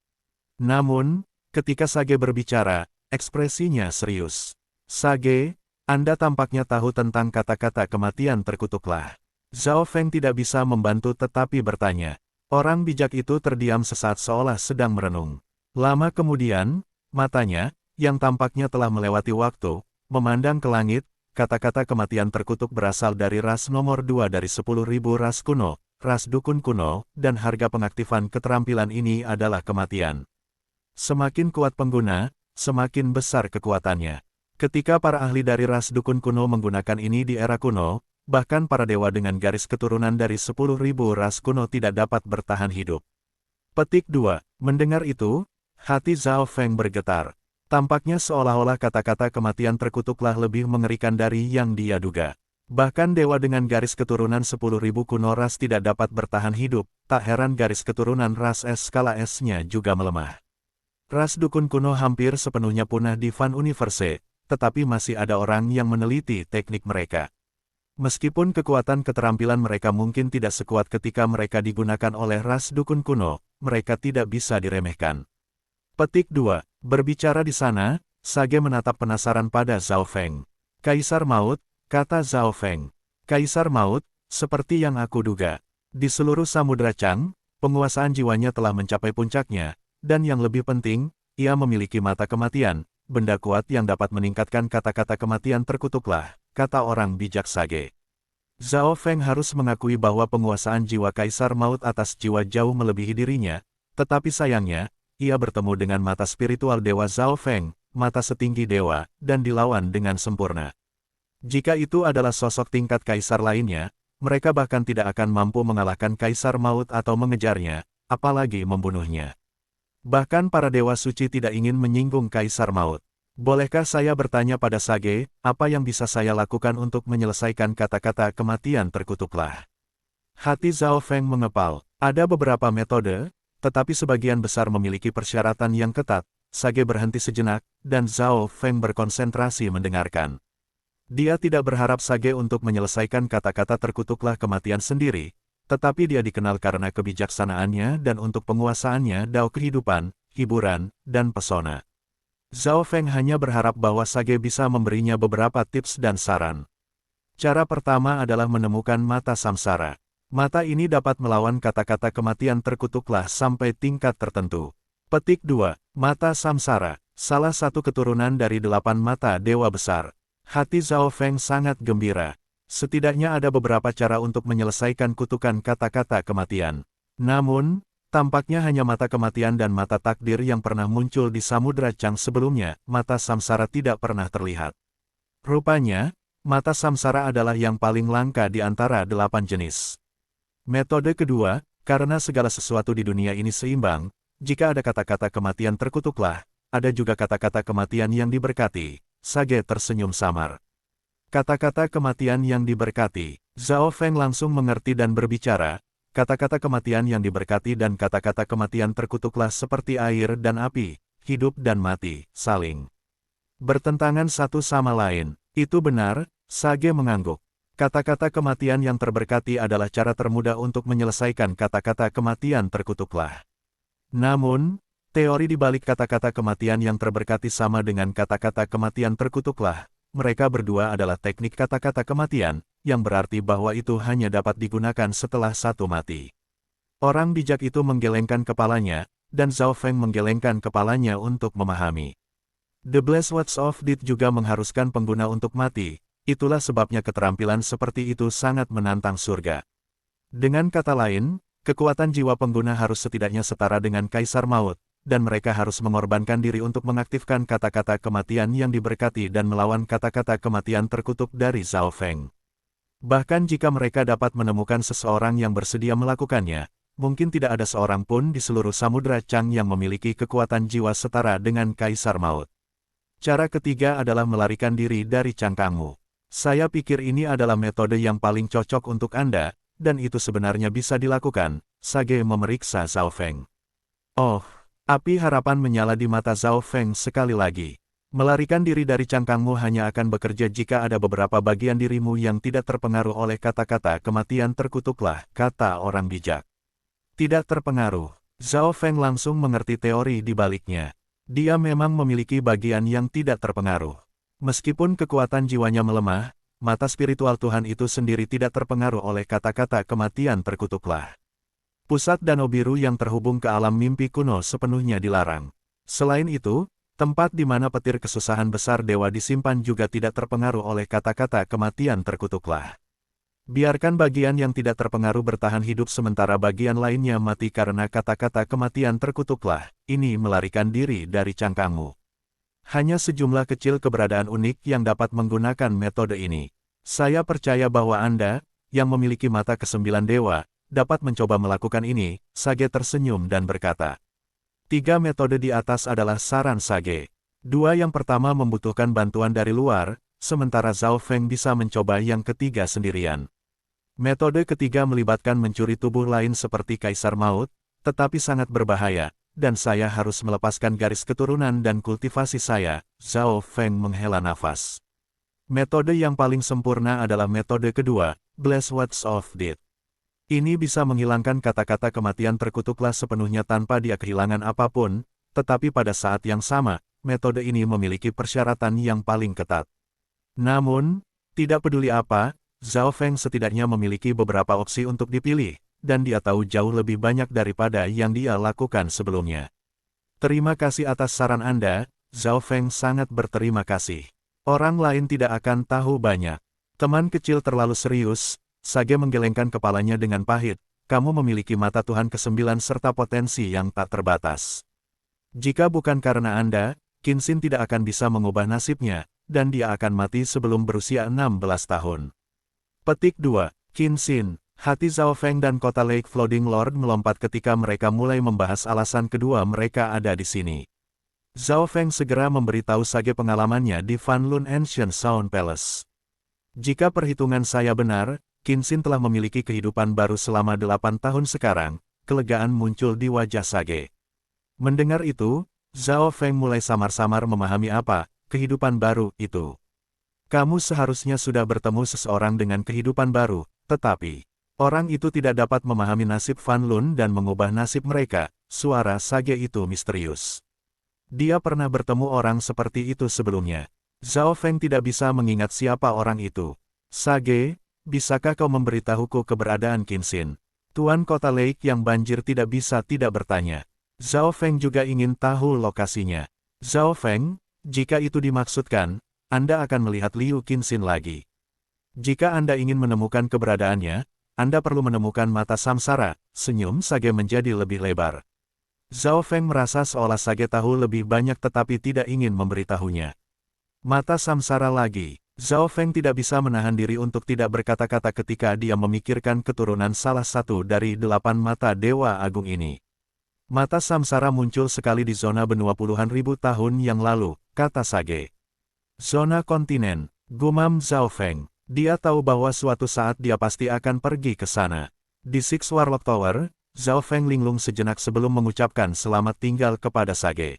Namun, ketika Sage berbicara, ekspresinya serius. Sage, Anda tampaknya tahu tentang kata-kata kematian terkutuklah. Zhao Feng tidak bisa membantu tetapi bertanya. Orang bijak itu terdiam sesaat seolah sedang merenung. Lama kemudian, matanya, yang tampaknya telah melewati waktu, memandang ke langit. Kata-kata kematian terkutuk berasal dari ras nomor 2 dari 10.000 ras kuno, ras dukun kuno, dan harga pengaktifan keterampilan ini adalah kematian. Semakin kuat pengguna, semakin besar kekuatannya. Ketika para ahli dari ras dukun kuno menggunakan ini di era kuno, bahkan para dewa dengan garis keturunan dari 10.000 ras kuno tidak dapat bertahan hidup. Petik 2. Mendengar itu, hati Zhao Feng bergetar. Tampaknya seolah-olah kata-kata kematian terkutuklah lebih mengerikan dari yang dia duga. Bahkan dewa dengan garis keturunan 10.000 kuno ras tidak dapat bertahan hidup, tak heran garis keturunan ras S skala S-nya juga melemah. Ras dukun kuno hampir sepenuhnya punah di Van Universe, tetapi masih ada orang yang meneliti teknik mereka. Meskipun kekuatan keterampilan mereka mungkin tidak sekuat ketika mereka digunakan oleh ras dukun kuno, mereka tidak bisa diremehkan. Petik 2. Berbicara di sana, Sage menatap penasaran pada Zhao Feng. Kaisar Maut, kata Zhao Feng. Kaisar Maut, seperti yang aku duga. Di seluruh Samudra Chang, penguasaan jiwanya telah mencapai puncaknya, dan yang lebih penting, ia memiliki mata kematian, benda kuat yang dapat meningkatkan kata-kata kematian terkutuklah, kata orang bijak Sage. Zhao Feng harus mengakui bahwa penguasaan jiwa Kaisar Maut atas jiwa jauh melebihi dirinya, tetapi sayangnya, ia bertemu dengan mata spiritual Dewa Zhao Feng, mata setinggi dewa, dan dilawan dengan sempurna. Jika itu adalah sosok tingkat Kaisar lainnya, mereka bahkan tidak akan mampu mengalahkan Kaisar Maut atau mengejarnya, apalagi membunuhnya. Bahkan para dewa suci tidak ingin menyinggung Kaisar Maut. Bolehkah saya bertanya pada Sage, apa yang bisa saya lakukan untuk menyelesaikan kata-kata kematian terkutuklah? Hati Zhao Feng mengepal. Ada beberapa metode, tetapi sebagian besar memiliki persyaratan yang ketat. Sage berhenti sejenak, dan Zhao Feng berkonsentrasi mendengarkan. Dia tidak berharap Sage untuk menyelesaikan kata-kata terkutuklah kematian sendiri, tetapi dia dikenal karena kebijaksanaannya dan untuk penguasaannya dao kehidupan, hiburan, dan pesona. Zhao Feng hanya berharap bahwa Sage bisa memberinya beberapa tips dan saran. Cara pertama adalah menemukan mata samsara. Mata ini dapat melawan kata-kata kematian terkutuklah sampai tingkat tertentu. Petik 2. Mata samsara, salah satu keturunan dari 8 mata dewa besar. Hati Zhao Feng sangat gembira. Setidaknya ada beberapa cara untuk menyelesaikan kutukan kata-kata kematian. Namun, tampaknya hanya mata kematian dan mata takdir yang pernah muncul di Samudra Chang sebelumnya, mata samsara tidak pernah terlihat. Rupanya, mata samsara adalah yang paling langka di antara 8 jenis. Metode kedua, karena segala sesuatu di dunia ini seimbang, jika ada kata-kata kematian terkutuklah, ada juga kata-kata kematian yang diberkati. Sage tersenyum samar. Kata-kata kematian yang diberkati. Zhao Feng langsung mengerti dan berbicara. Kata-kata kematian yang diberkati dan kata-kata kematian terkutuklah seperti air dan api, hidup dan mati, saling bertentangan satu sama lain. Itu benar, Sage mengangguk. Kata-kata kematian yang terberkati adalah cara termudah untuk menyelesaikan kata-kata kematian terkutuklah. Namun, teori di balik kata-kata kematian yang terberkati sama dengan kata-kata kematian terkutuklah. Mereka berdua adalah teknik kata-kata kematian, yang berarti bahwa itu hanya dapat digunakan setelah satu mati. Orang bijak itu menggelengkan kepalanya, dan Zhao Feng menggelengkan kepalanya untuk memahami. The Blessed Words of Death juga mengharuskan pengguna untuk mati, itulah sebabnya keterampilan seperti itu sangat menantang surga. Dengan kata lain, kekuatan jiwa pengguna harus setidaknya setara dengan Kaisar Maut, dan mereka harus mengorbankan diri untuk mengaktifkan kata-kata kematian yang diberkati dan melawan kata-kata kematian terkutuk dari Zhao Feng. Bahkan jika mereka dapat menemukan seseorang yang bersedia melakukannya, mungkin tidak ada seorang pun di seluruh Samudra Chang yang memiliki kekuatan jiwa setara dengan Kaisar Maut. Cara ketiga adalah melarikan diri dari cangkangmu. Saya pikir ini adalah metode yang paling cocok untuk Anda, dan itu sebenarnya bisa dilakukan. Sage memeriksa Zhao Feng. Oh, api harapan menyala di mata Zhao Feng sekali lagi. Melarikan diri dari cangkangmu hanya akan bekerja jika ada beberapa bagian dirimu yang tidak terpengaruh oleh kata-kata kematian terkutuklah, kata orang bijak. Tidak terpengaruh. Zhao Feng langsung mengerti teori di baliknya. Dia memang memiliki bagian yang tidak terpengaruh. Meskipun kekuatan jiwanya melemah, mata spiritual Tuhan itu sendiri tidak terpengaruh oleh kata-kata kematian terkutuklah. Pusat danau biru yang terhubung ke alam mimpi kuno sepenuhnya dilarang. Selain itu, tempat di mana petir kesusahan besar dewa disimpan juga tidak terpengaruh oleh kata-kata kematian terkutuklah. Biarkan bagian yang tidak terpengaruh bertahan hidup sementara bagian lainnya mati karena kata-kata kematian terkutuklah. Ini melarikan diri dari cangkangmu. Hanya sejumlah kecil keberadaan unik yang dapat menggunakan metode ini. Saya percaya bahwa Anda, yang memiliki mata kesembilan dewa, dapat mencoba melakukan ini. Sage tersenyum dan berkata. 3 metode di atas adalah saran Sage. 2 yang pertama membutuhkan bantuan dari luar, sementara Zhao Feng bisa mencoba yang ketiga sendirian. Metode ketiga melibatkan mencuri tubuh lain seperti Kaisar Maut, tetapi sangat berbahaya, dan saya harus melepaskan garis keturunan dan kultivasi saya. Zhao Feng menghela nafas. Metode yang paling sempurna adalah metode kedua, Blast Words of Death. Ini bisa menghilangkan kata-kata kematian terkutuklah sepenuhnya tanpa dia kehilangan apapun, tetapi pada saat yang sama, metode ini memiliki persyaratan yang paling ketat. Namun, tidak peduli apa, Zhao Feng setidaknya memiliki beberapa opsi untuk dipilih, dan dia tahu jauh lebih banyak daripada yang dia lakukan sebelumnya. Terima kasih atas saran Anda, Zhao Feng sangat berterima kasih. Orang lain tidak akan tahu banyak. Teman kecil terlalu serius, Sage menggelengkan kepalanya dengan pahit, kamu memiliki mata Tuhan ke-9 serta potensi yang tak terbatas. Jika bukan karena Anda, Qin Xin tidak akan bisa mengubah nasibnya, dan dia akan mati sebelum berusia 16 tahun. Petik 2. Qin Xin, hati Zhao Feng dan kota Lake Flooding Lord melompat ketika mereka mulai membahas alasan kedua mereka ada di sini. Zhao Feng segera memberitahu Sage pengalamannya di Fanlun Ancient Sound Palace. Jika perhitungan saya benar, Qin Xin telah memiliki kehidupan baru selama 8 tahun sekarang, kelegaan muncul di wajah Sage. Mendengar itu, Zhao Feng mulai samar-samar memahami apa kehidupan baru itu. Kamu seharusnya sudah bertemu seseorang dengan kehidupan baru, tetapi orang itu tidak dapat memahami nasib Fanlun dan mengubah nasib mereka. Suara Sage itu misterius. Dia pernah bertemu orang seperti itu sebelumnya. Zhao Feng tidak bisa mengingat siapa orang itu. Sage, bisakah kau memberitahuku keberadaan Qin Xin? Tuan kota Lake yang banjir tidak bisa tidak bertanya. Zhao Feng juga ingin tahu lokasinya. Zhao Feng, jika itu dimaksudkan, Anda akan melihat Liu Qin Xin lagi. Jika Anda ingin menemukan keberadaannya, Anda perlu menemukan mata samsara. Senyum Sage menjadi lebih lebar. Zhao Feng merasa seolah Sage tahu lebih banyak tetapi tidak ingin memberitahunya. Mata samsara lagi. Zhao Feng tidak bisa menahan diri untuk tidak berkata-kata ketika dia memikirkan keturunan salah satu dari 8 mata Dewa Agung ini. Mata samsara muncul sekali di zona benua puluhan ribu tahun yang lalu, kata Sage. Zona kontinen, gumam Zhao Feng. Dia tahu bahwa suatu saat dia pasti akan pergi ke sana. Di Six Warlock Tower, Zhao Feng linglung sejenak sebelum mengucapkan selamat tinggal kepada Sage.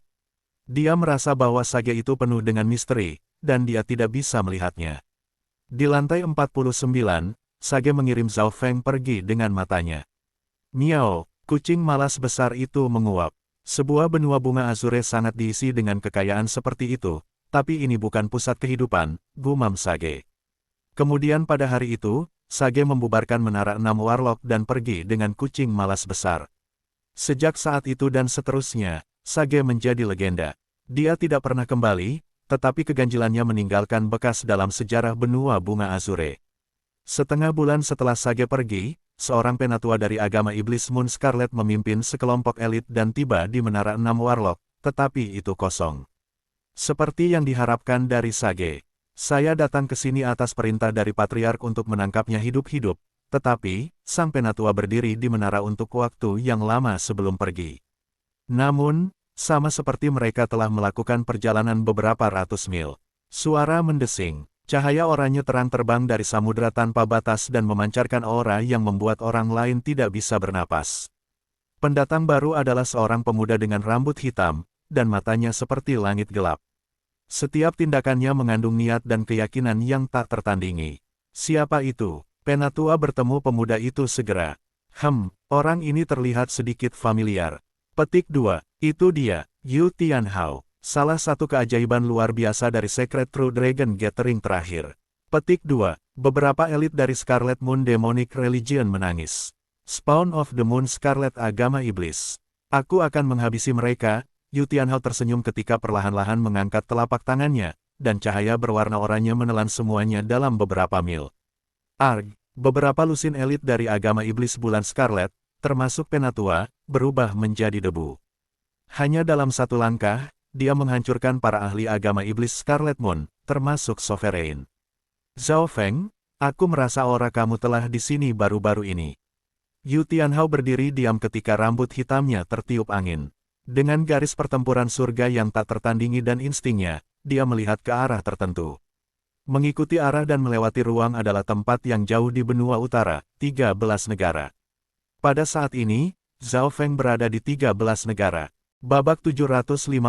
Dia merasa bahwa Sage itu penuh dengan misteri, dan dia tidak bisa melihatnya. Di lantai 49, Sage mengirim Zhao Feng pergi dengan matanya. Miao, kucing malas besar itu menguap. Sebuah benua bunga azure sangat diisi dengan kekayaan seperti itu, tapi ini bukan pusat kehidupan, gumam Sage. Kemudian pada hari itu, Sage membubarkan menara 6 warlock dan pergi dengan kucing malas besar. Sejak saat itu dan seterusnya, Sage menjadi legenda. Dia tidak pernah kembali, tetapi keganjilannya meninggalkan bekas dalam sejarah benua bunga azure. Setengah bulan setelah Sage pergi, seorang penatua dari agama iblis Moon Scarlet memimpin sekelompok elit dan tiba di menara 6 warlock, tetapi itu kosong. Seperti yang diharapkan dari Sage, saya datang ke sini atas perintah dari Patriark untuk menangkapnya hidup-hidup, tetapi, sang penatua berdiri di menara untuk waktu yang lama sebelum pergi. Namun, sama seperti mereka telah melakukan perjalanan beberapa ratus mil. Suara mendesing, cahaya oranye terang terbang dari samudera tanpa batas dan memancarkan aura yang membuat orang lain tidak bisa bernapas. Pendatang baru adalah seorang pemuda dengan rambut hitam, dan matanya seperti langit gelap. Setiap tindakannya mengandung niat dan keyakinan yang tak tertandingi. Siapa itu? Penatua bertemu pemuda itu segera. Orang ini terlihat sedikit familiar. Petik 2. Itu dia, Yu Tianhao, salah satu keajaiban luar biasa dari Secret True Dragon Gathering terakhir. Petik 2. Beberapa elit dari Scarlet Moon Demonic Religion menangis. Spawn of the Moon Scarlet Agama Iblis. Aku akan menghabisi mereka. Yu Tianhao tersenyum ketika perlahan-lahan mengangkat telapak tangannya, dan cahaya berwarna oranye menelan semuanya dalam beberapa mil. Beberapa lusin elit dari agama iblis bulan Scarlet, termasuk penatua, berubah menjadi debu. Hanya dalam satu langkah, dia menghancurkan para ahli agama iblis Scarlet Moon, termasuk Sovereign. Zhao Feng, aku merasa aura kamu telah di sini baru-baru ini. Yu Tianhao berdiri diam ketika rambut hitamnya tertiup angin. Dengan garis pertempuran surga yang tak tertandingi dan instingnya, dia melihat ke arah tertentu. Mengikuti arah dan melewati ruang adalah tempat yang jauh di benua utara, 13 negara. Pada saat ini, Zhao Feng berada di 13 negara. Babak 759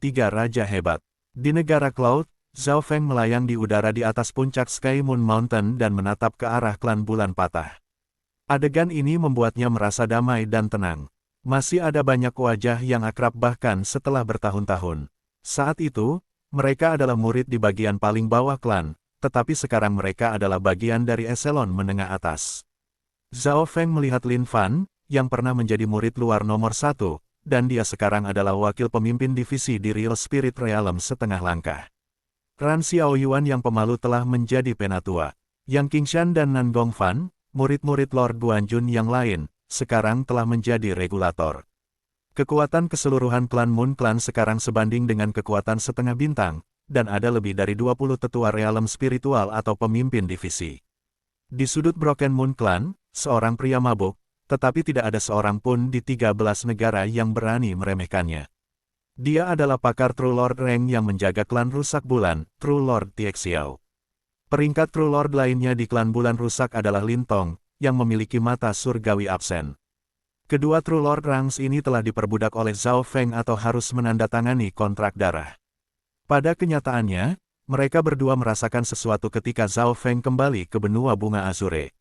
3 Raja Hebat. Di negara Cloud, Zhao Feng melayang di udara di atas puncak Sky Moon Mountain dan menatap ke arah klan bulan patah. Adegan ini membuatnya merasa damai dan tenang. Masih ada banyak wajah yang akrab bahkan setelah bertahun-tahun. Saat itu, mereka adalah murid di bagian paling bawah klan, tetapi sekarang mereka adalah bagian dari eselon menengah atas. Zhao Feng melihat Lin Fan, yang pernah menjadi murid luar nomor 1, dan dia sekarang adalah wakil pemimpin divisi di Real Spirit Realm setengah langkah. Ran Xiaoyuan yang pemalu telah menjadi penatua. Yang Qingshan dan Nan Gongfan, murid-murid Lord Guanjun yang lain, sekarang telah menjadi regulator. Kekuatan keseluruhan klan Moon Clan sekarang sebanding dengan kekuatan setengah bintang, dan ada lebih dari 20 tetua realem spiritual atau pemimpin divisi. Di sudut Broken Moon Clan, seorang pria mabuk, tetapi tidak ada seorang pun di 13 negara yang berani meremehkannya. Dia adalah pakar True Lord Reng yang menjaga klan rusak bulan, True Lord Tiexiao. Peringkat True Lord lainnya di klan bulan rusak adalah Lin Tong, yang memiliki mata surgawi absen. Kedua True Lord Rangs ini telah diperbudak oleh Zhao Feng atau harus menandatangani kontrak darah. Pada kenyataannya, mereka berdua merasakan sesuatu ketika Zhao Feng kembali ke benua bunga Azure.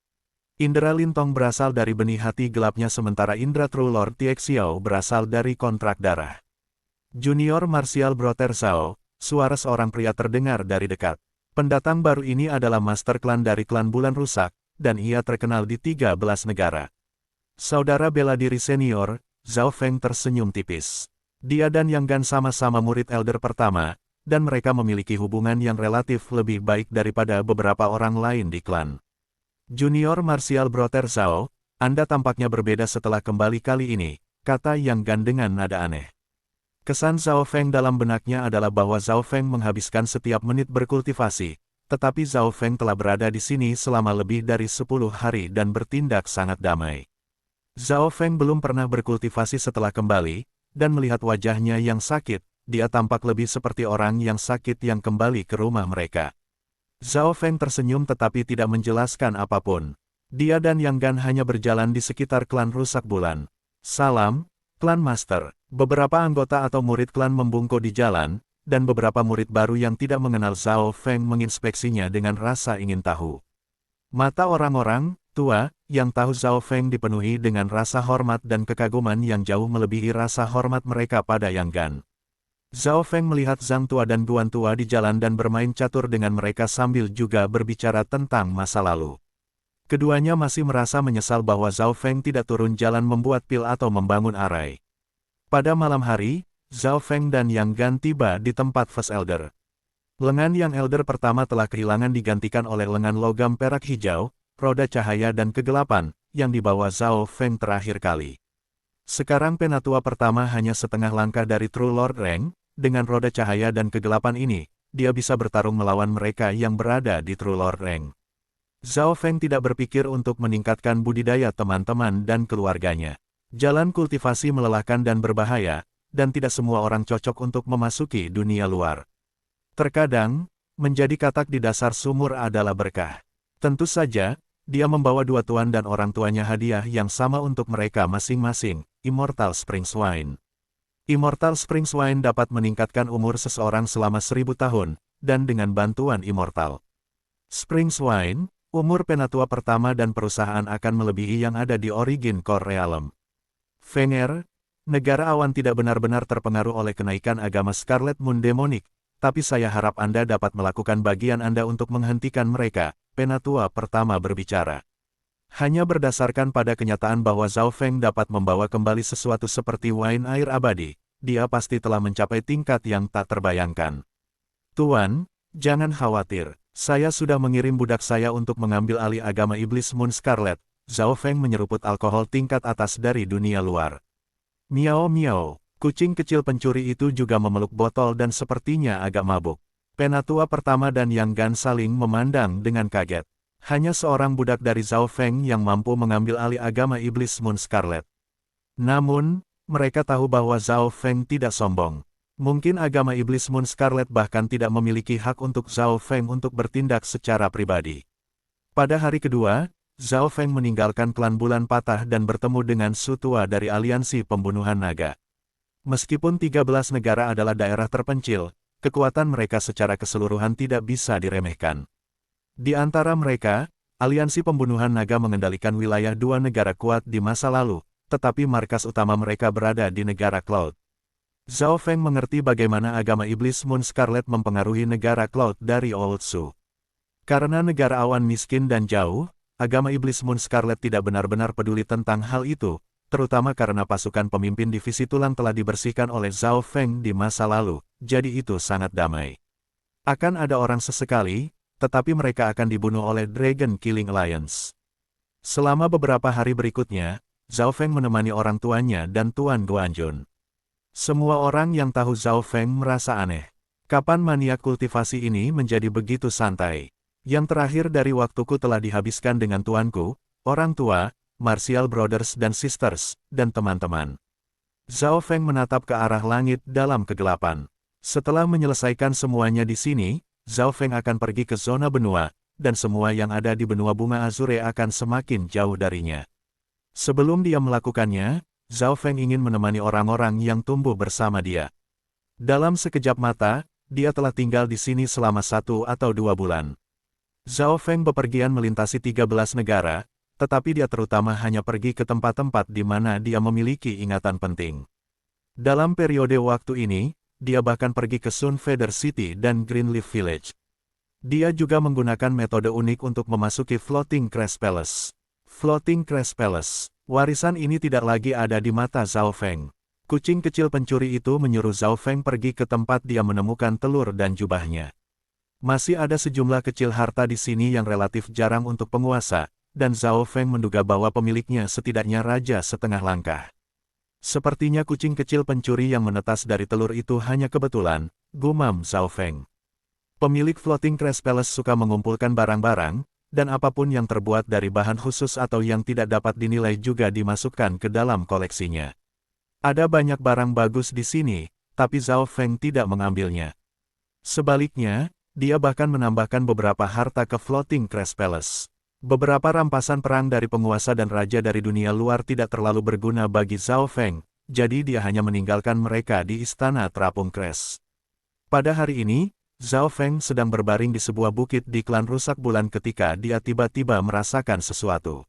Indera Lin Tong berasal dari benih hati gelapnya sementara indera True Lord Tiexiao berasal dari kontrak darah. Junior Martial Brother Zhao, suara seorang pria terdengar dari dekat. Pendatang baru ini adalah master klan dari klan bulan rusak, dan ia terkenal di 13 negara. Saudara bela diri senior, Zhao Feng tersenyum tipis. Dia dan Yang Gan sama-sama murid elder pertama, dan mereka memiliki hubungan yang relatif lebih baik daripada beberapa orang lain di klan. Junior Martial Brother Zhao, Anda tampaknya berbeda setelah kembali kali ini, kata Yang Gan dengan nada aneh. Kesan Zhao Feng dalam benaknya adalah bahwa Zhao Feng menghabiskan setiap menit berkultivasi, tetapi Zhao Feng telah berada di sini selama lebih dari 10 hari dan bertindak sangat damai. Zhao Feng belum pernah berkultivasi setelah kembali, dan melihat wajahnya yang sakit, dia tampak lebih seperti orang yang sakit yang kembali ke rumah mereka. Zhao Feng tersenyum tetapi tidak menjelaskan apapun. Dia dan Yang Gan hanya berjalan di sekitar klan rusak bulan. Salam, Klan Master. Beberapa anggota atau murid klan membungkuk di jalan, dan beberapa murid baru yang tidak mengenal Zhao Feng menginspeksinya dengan rasa ingin tahu. Mata orang-orang tua yang tahu Zhao Feng dipenuhi dengan rasa hormat dan kekaguman yang jauh melebihi rasa hormat mereka pada Yang Gan. Zhao Feng melihat Zhang Tua dan Guan Tua di jalan dan bermain catur dengan mereka sambil juga berbicara tentang masa lalu. Keduanya masih merasa menyesal bahwa Zhao Feng tidak turun jalan membuat pil atau membangun arai. Pada malam hari, Zhao Feng dan Yang Gan tiba di tempat First Elder. Lengan Yang Elder pertama telah kehilangan digantikan oleh lengan logam perak hijau, roda cahaya dan kegelapan, yang dibawa Zhao Feng terakhir kali. Sekarang penatua pertama hanya setengah langkah dari True Lord Reng, dengan roda cahaya dan kegelapan ini, dia bisa bertarung melawan mereka yang berada di True Lord Reng. Zhao Feng tidak berpikir untuk meningkatkan budidaya teman-teman dan keluarganya. Jalan kultivasi melelahkan dan berbahaya, dan tidak semua orang cocok untuk memasuki dunia luar. Terkadang, menjadi katak di dasar sumur adalah berkah. Tentu saja, dia membawa dua tuan dan orang tuanya hadiah yang sama untuk mereka masing-masing, Immortal Springs Wine. Immortal Springs Wine dapat meningkatkan umur seseorang selama 1000 tahun, dan dengan bantuan Immortal Springs Wine, umur penatua pertama dan perusahaan akan melebihi yang ada di Origin Core Realm. Fenger, negara awan tidak benar-benar terpengaruh oleh kenaikan agama Scarlet Moon Demonic, tapi saya harap Anda dapat melakukan bagian Anda untuk menghentikan mereka, penatua pertama berbicara. Hanya berdasarkan pada kenyataan bahwa Zhao Feng dapat membawa kembali sesuatu seperti wine air abadi, dia pasti telah mencapai tingkat yang tak terbayangkan. Tuan, jangan khawatir, saya sudah mengirim budak saya untuk mengambil alih agama iblis Moon Scarlet. Zhao Feng menyeruput alkohol tingkat atas dari dunia luar. Miao miao, kucing kecil pencuri itu juga memeluk botol dan sepertinya agak mabuk. Penatua pertama dan Yang Gan saling memandang dengan kaget. Hanya seorang budak dari Zhao Feng yang mampu mengambil alih agama iblis Moon Scarlet. Namun, mereka tahu bahwa Zhao Feng tidak sombong. Mungkin agama iblis Moon Scarlet bahkan tidak memiliki hak untuk Zhao Feng untuk bertindak secara pribadi. Pada hari kedua, Zhao Feng meninggalkan klan bulan patah dan bertemu dengan Su Tua dari aliansi pembunuhan naga. Meskipun 13 negara adalah daerah terpencil, kekuatan mereka secara keseluruhan tidak bisa diremehkan. Di antara mereka, aliansi pembunuhan naga mengendalikan wilayah dua negara kuat di masa lalu, tetapi markas utama mereka berada di negara Cloud. Zhao Feng mengerti bagaimana agama iblis Moon Scarlet mempengaruhi negara Cloud dari Old Su. Karena negara awan miskin dan jauh, agama iblis Moon Scarlet tidak benar-benar peduli tentang hal itu, terutama karena pasukan pemimpin divisi tulang telah dibersihkan oleh Zhao Feng di masa lalu, jadi itu sangat damai. Akan ada orang sesekali, tetapi mereka akan dibunuh oleh Dragon Killing Alliance. Selama beberapa hari berikutnya, Zhao Feng menemani orang tuanya dan Tuan Guanjun. Semua orang yang tahu Zhao Feng merasa aneh. Kapan mania kultivasi ini menjadi begitu santai? Yang terakhir dari waktuku telah dihabiskan dengan tuanku, orang tua, Martial Brothers dan Sisters, dan teman-teman. Zhao Feng menatap ke arah langit dalam kegelapan. Setelah menyelesaikan semuanya di sini, Zhao Feng akan pergi ke zona benua, dan semua yang ada di benua bunga Azure akan semakin jauh darinya. Sebelum dia melakukannya, Zhao Feng ingin menemani orang-orang yang tumbuh bersama dia. Dalam sekejap mata, dia telah tinggal di sini selama 1 atau 2 bulan. Zhao Feng bepergian melintasi 13 negara, tetapi dia terutama hanya pergi ke tempat-tempat di mana dia memiliki ingatan penting. Dalam periode waktu ini, dia bahkan pergi ke Sun Feather City dan Greenleaf Village. Dia juga menggunakan metode unik untuk memasuki Floating Crest Palace. Floating Crest Palace. Warisan ini tidak lagi ada di mata Zhao Feng. Kucing kecil pencuri itu menyuruh Zhao Feng pergi ke tempat dia menemukan telur dan jubahnya. Masih ada sejumlah kecil harta di sini yang relatif jarang untuk penguasa, dan Zhao Feng menduga bahwa pemiliknya setidaknya raja setengah langkah. Sepertinya kucing kecil pencuri yang menetas dari telur itu hanya kebetulan, gumam Zhao Feng. Pemilik Floating Crest Palace suka mengumpulkan barang-barang, dan apapun yang terbuat dari bahan khusus atau yang tidak dapat dinilai juga dimasukkan ke dalam koleksinya. Ada banyak barang bagus di sini, tapi Zhao Feng tidak mengambilnya. Sebaliknya, dia bahkan menambahkan beberapa harta ke Floating Crest Palace. Beberapa rampasan perang dari penguasa dan raja dari dunia luar tidak terlalu berguna bagi Zhao Feng, jadi dia hanya meninggalkan mereka di istana terapung Crest. Pada hari ini, Zhao Feng sedang berbaring di sebuah bukit di klan rusak bulan ketika dia tiba-tiba merasakan sesuatu.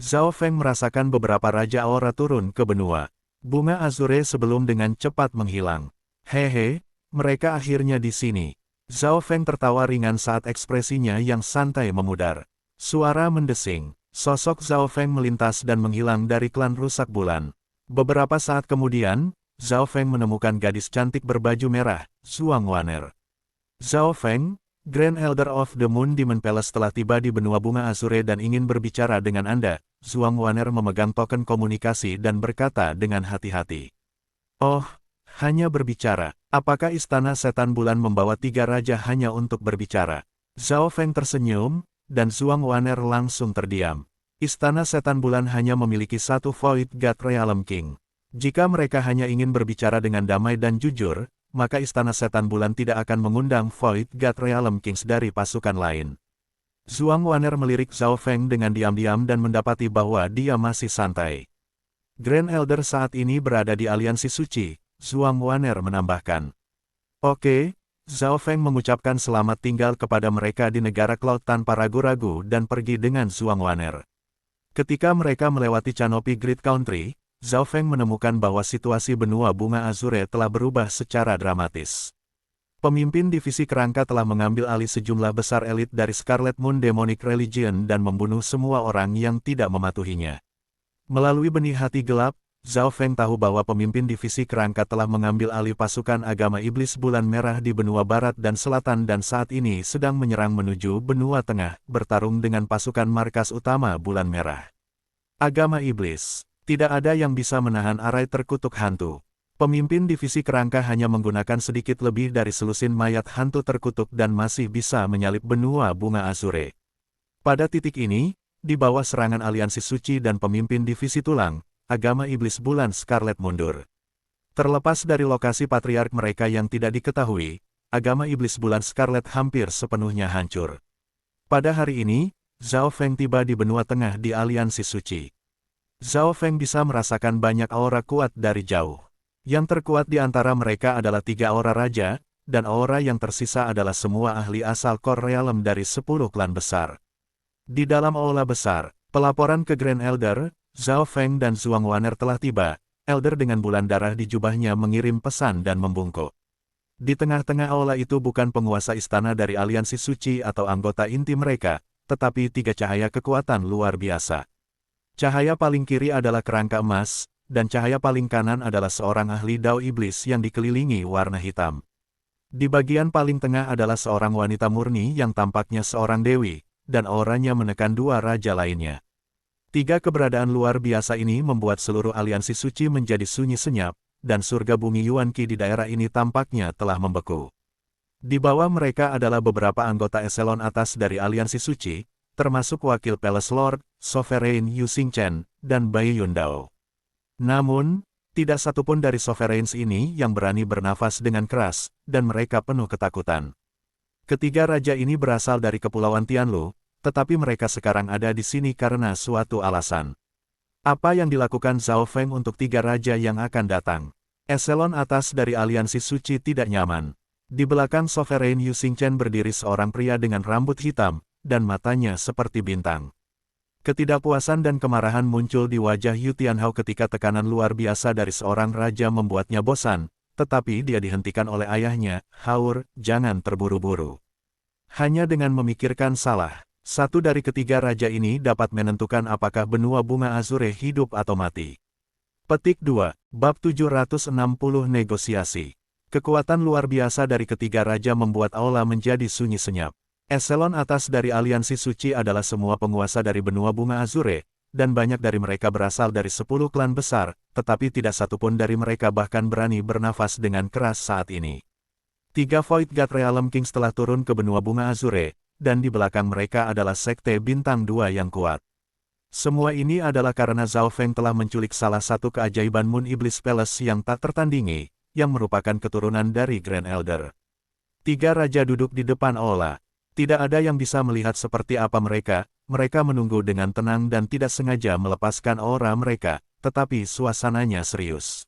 Zhao Feng merasakan beberapa raja aura turun ke benua. Bunga Azure sebelum dengan cepat menghilang. Hehe, mereka akhirnya di sini. Zhao Feng tertawa ringan saat ekspresinya yang santai memudar. Suara mendesing. Sosok Zhao Feng melintas dan menghilang dari klan rusak bulan. Beberapa saat kemudian, Zhao Feng menemukan gadis cantik berbaju merah, Zhuang Wan'er. Zhao Feng, Grand Elder of the Moon Demon Palace telah tiba di benua bunga Azure dan ingin berbicara dengan Anda. Zhuang Wan'er memegang token komunikasi dan berkata dengan hati-hati. Oh, hanya berbicara. Apakah Istana Setan Bulan membawa 3 raja hanya untuk berbicara? Zhao Feng tersenyum, dan Zhuang Wan'er langsung terdiam. Istana Setan Bulan hanya memiliki 1 Void God Realm King. Jika mereka hanya ingin berbicara dengan damai dan jujur, maka Istana Setan Bulan tidak akan mengundang Void God Realm Kings dari pasukan lain. Zhuang Wan'er melirik Zhao Feng dengan diam-diam dan mendapati bahwa dia masih santai. Grand Elder saat ini berada di aliansi suci, Zhuang Wan'er menambahkan. Oke, Zhao Feng mengucapkan selamat tinggal kepada mereka di negara Cloud tanpa ragu-ragu dan pergi dengan Zhuang Wan'er. Ketika mereka melewati Canopy Great Country, Zhao Feng menemukan bahwa situasi benua bunga Azure telah berubah secara dramatis. Pemimpin divisi kerangka telah mengambil alih sejumlah besar elit dari Scarlet Moon Demonic Religion dan membunuh semua orang yang tidak mematuhinya. Melalui benih hati gelap, Zhao Feng tahu bahwa pemimpin divisi kerangka telah mengambil alih pasukan agama iblis bulan merah di benua barat dan selatan dan saat ini sedang menyerang menuju benua tengah, bertarung dengan pasukan markas utama bulan merah. Agama iblis. Tidak ada yang bisa menahan arai terkutuk hantu. Pemimpin divisi kerangka hanya menggunakan sedikit lebih dari selusin mayat hantu terkutuk dan masih bisa menyalip benua bunga Azure. Pada titik ini, di bawah serangan aliansi suci dan pemimpin divisi tulang, agama iblis bulan Scarlet mundur. Terlepas dari lokasi patriark mereka yang tidak diketahui, agama iblis bulan Scarlet hampir sepenuhnya hancur. Pada hari ini, Zhao Feng tiba di benua tengah di aliansi suci. Zhao Feng bisa merasakan banyak aura kuat dari jauh. Yang terkuat di antara mereka adalah 3 aura raja, dan aura yang tersisa adalah semua ahli asal Core Realm dari 10 klan besar. Di dalam aula besar, pelaporan ke Grand Elder, Zhao Feng dan Zhuang Waner telah tiba. Elder dengan bulan darah di jubahnya mengirim pesan dan membungkuk. Di tengah-tengah aula itu bukan penguasa istana dari aliansi suci atau anggota inti mereka, tetapi 3 cahaya kekuatan luar biasa. Cahaya paling kiri adalah kerangka emas, dan cahaya paling kanan adalah seorang ahli Dao Iblis yang dikelilingi warna hitam. Di bagian paling tengah adalah seorang wanita murni yang tampaknya seorang dewi, dan auranya menekan 2 raja lainnya. 3 keberadaan luar biasa ini membuat seluruh aliansi suci menjadi sunyi senyap, dan surga bumi Yuan Qi di daerah ini tampaknya telah membeku. Di bawah mereka adalah beberapa anggota eselon atas dari aliansi suci, termasuk wakil Palace Lord, Sovereign Yu Xingchen, dan Bai Yundao. Namun, tidak satupun dari Sovereigns ini yang berani bernafas dengan keras, dan mereka penuh ketakutan. Ketiga raja ini berasal dari Kepulauan Tianlu, tetapi mereka sekarang ada di sini karena suatu alasan. Apa yang dilakukan Zhao Feng untuk 3 raja yang akan datang? Eselon atas dari aliansi suci tidak nyaman. Di belakang Sovereign Yu Xingchen berdiri seorang pria dengan rambut hitam, dan matanya seperti bintang. Ketidakpuasan dan kemarahan muncul di wajah Yu Tianhao ketika tekanan luar biasa dari seorang raja membuatnya bosan, tetapi dia dihentikan oleh ayahnya, "Haur, jangan terburu-buru. Hanya dengan memikirkan salah, satu dari ketiga raja ini dapat menentukan apakah benua bunga Azure hidup atau mati." Petik 2, Bab 760 Negosiasi. Kekuatan luar biasa dari ketiga raja membuat aula menjadi sunyi senyap. Eselon atas dari aliansi suci adalah semua penguasa dari benua bunga Azure, dan banyak dari mereka berasal dari 10 klan besar, tetapi tidak satupun dari mereka bahkan berani bernafas dengan keras saat ini. 3 Void God Realm Kings telah turun ke benua bunga Azure, dan di belakang mereka adalah Sekte Bintang 2 yang kuat. Semua ini adalah karena Zhao Feng telah menculik salah satu keajaiban Moon Iblis Palace yang tak tertandingi, yang merupakan keturunan dari Grand Elder. 3 raja duduk di depan aula. Tidak ada yang bisa melihat seperti apa mereka menunggu dengan tenang dan tidak sengaja melepaskan aura mereka, tetapi suasananya serius.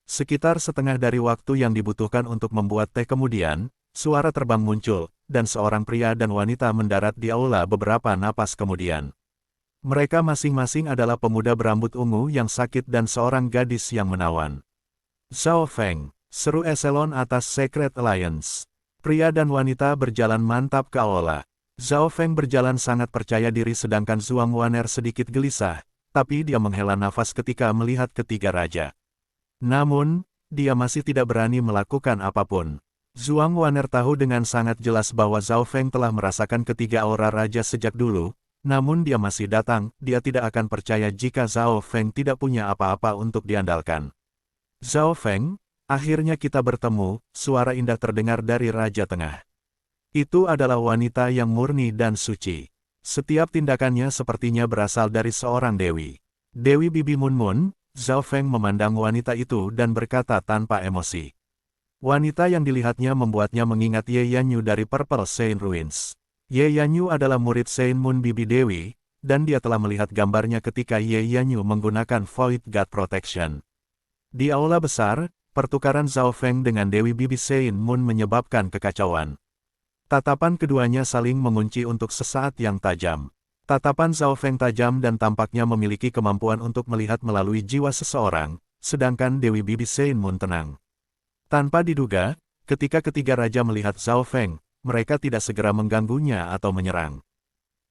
Sekitar setengah dari waktu yang dibutuhkan untuk membuat teh kemudian, suara terbang muncul, dan seorang pria dan wanita mendarat di aula beberapa napas kemudian. Mereka masing-masing adalah pemuda berambut ungu yang sakit dan seorang gadis yang menawan. "Zhao Feng," seru eselon atas Secret Alliance. Pria dan wanita berjalan mantap ke aula. Zhao Feng berjalan sangat percaya diri sedangkan Zhuang Waner sedikit gelisah, tapi dia menghela nafas ketika melihat ketiga raja. Namun, dia masih tidak berani melakukan apapun. Zhuang Waner tahu dengan sangat jelas bahwa Zhao Feng telah merasakan ketiga aura raja sejak dulu, namun dia masih datang, dia tidak akan percaya jika Zhao Feng tidak punya apa-apa untuk diandalkan. "Zhao Feng, akhirnya kita bertemu," suara indah terdengar dari Raja Tengah. Itu adalah wanita yang murni dan suci. Setiap tindakannya sepertinya berasal dari seorang dewi. Dewi Bibi Mun Mun. Zhao Feng memandang wanita itu dan berkata tanpa emosi. Wanita yang dilihatnya membuatnya mengingat Ye Yanyu dari Purple Saint Ruins. Ye Yanyu adalah murid Saint Moon Bibi Dewi, dan dia telah melihat gambarnya ketika Ye Yanyu menggunakan Void God Protection. Di aula besar, pertukaran Zhao Feng dengan Dewi Bibi Saint Moon menyebabkan kekacauan. Tatapan keduanya saling mengunci untuk sesaat yang tajam. Tatapan Zhao Feng tajam dan tampaknya memiliki kemampuan untuk melihat melalui jiwa seseorang, sedangkan Dewi Bibi Saint Moon tenang. Tanpa diduga, ketika ketiga raja melihat Zhao Feng, mereka tidak segera mengganggunya atau menyerang.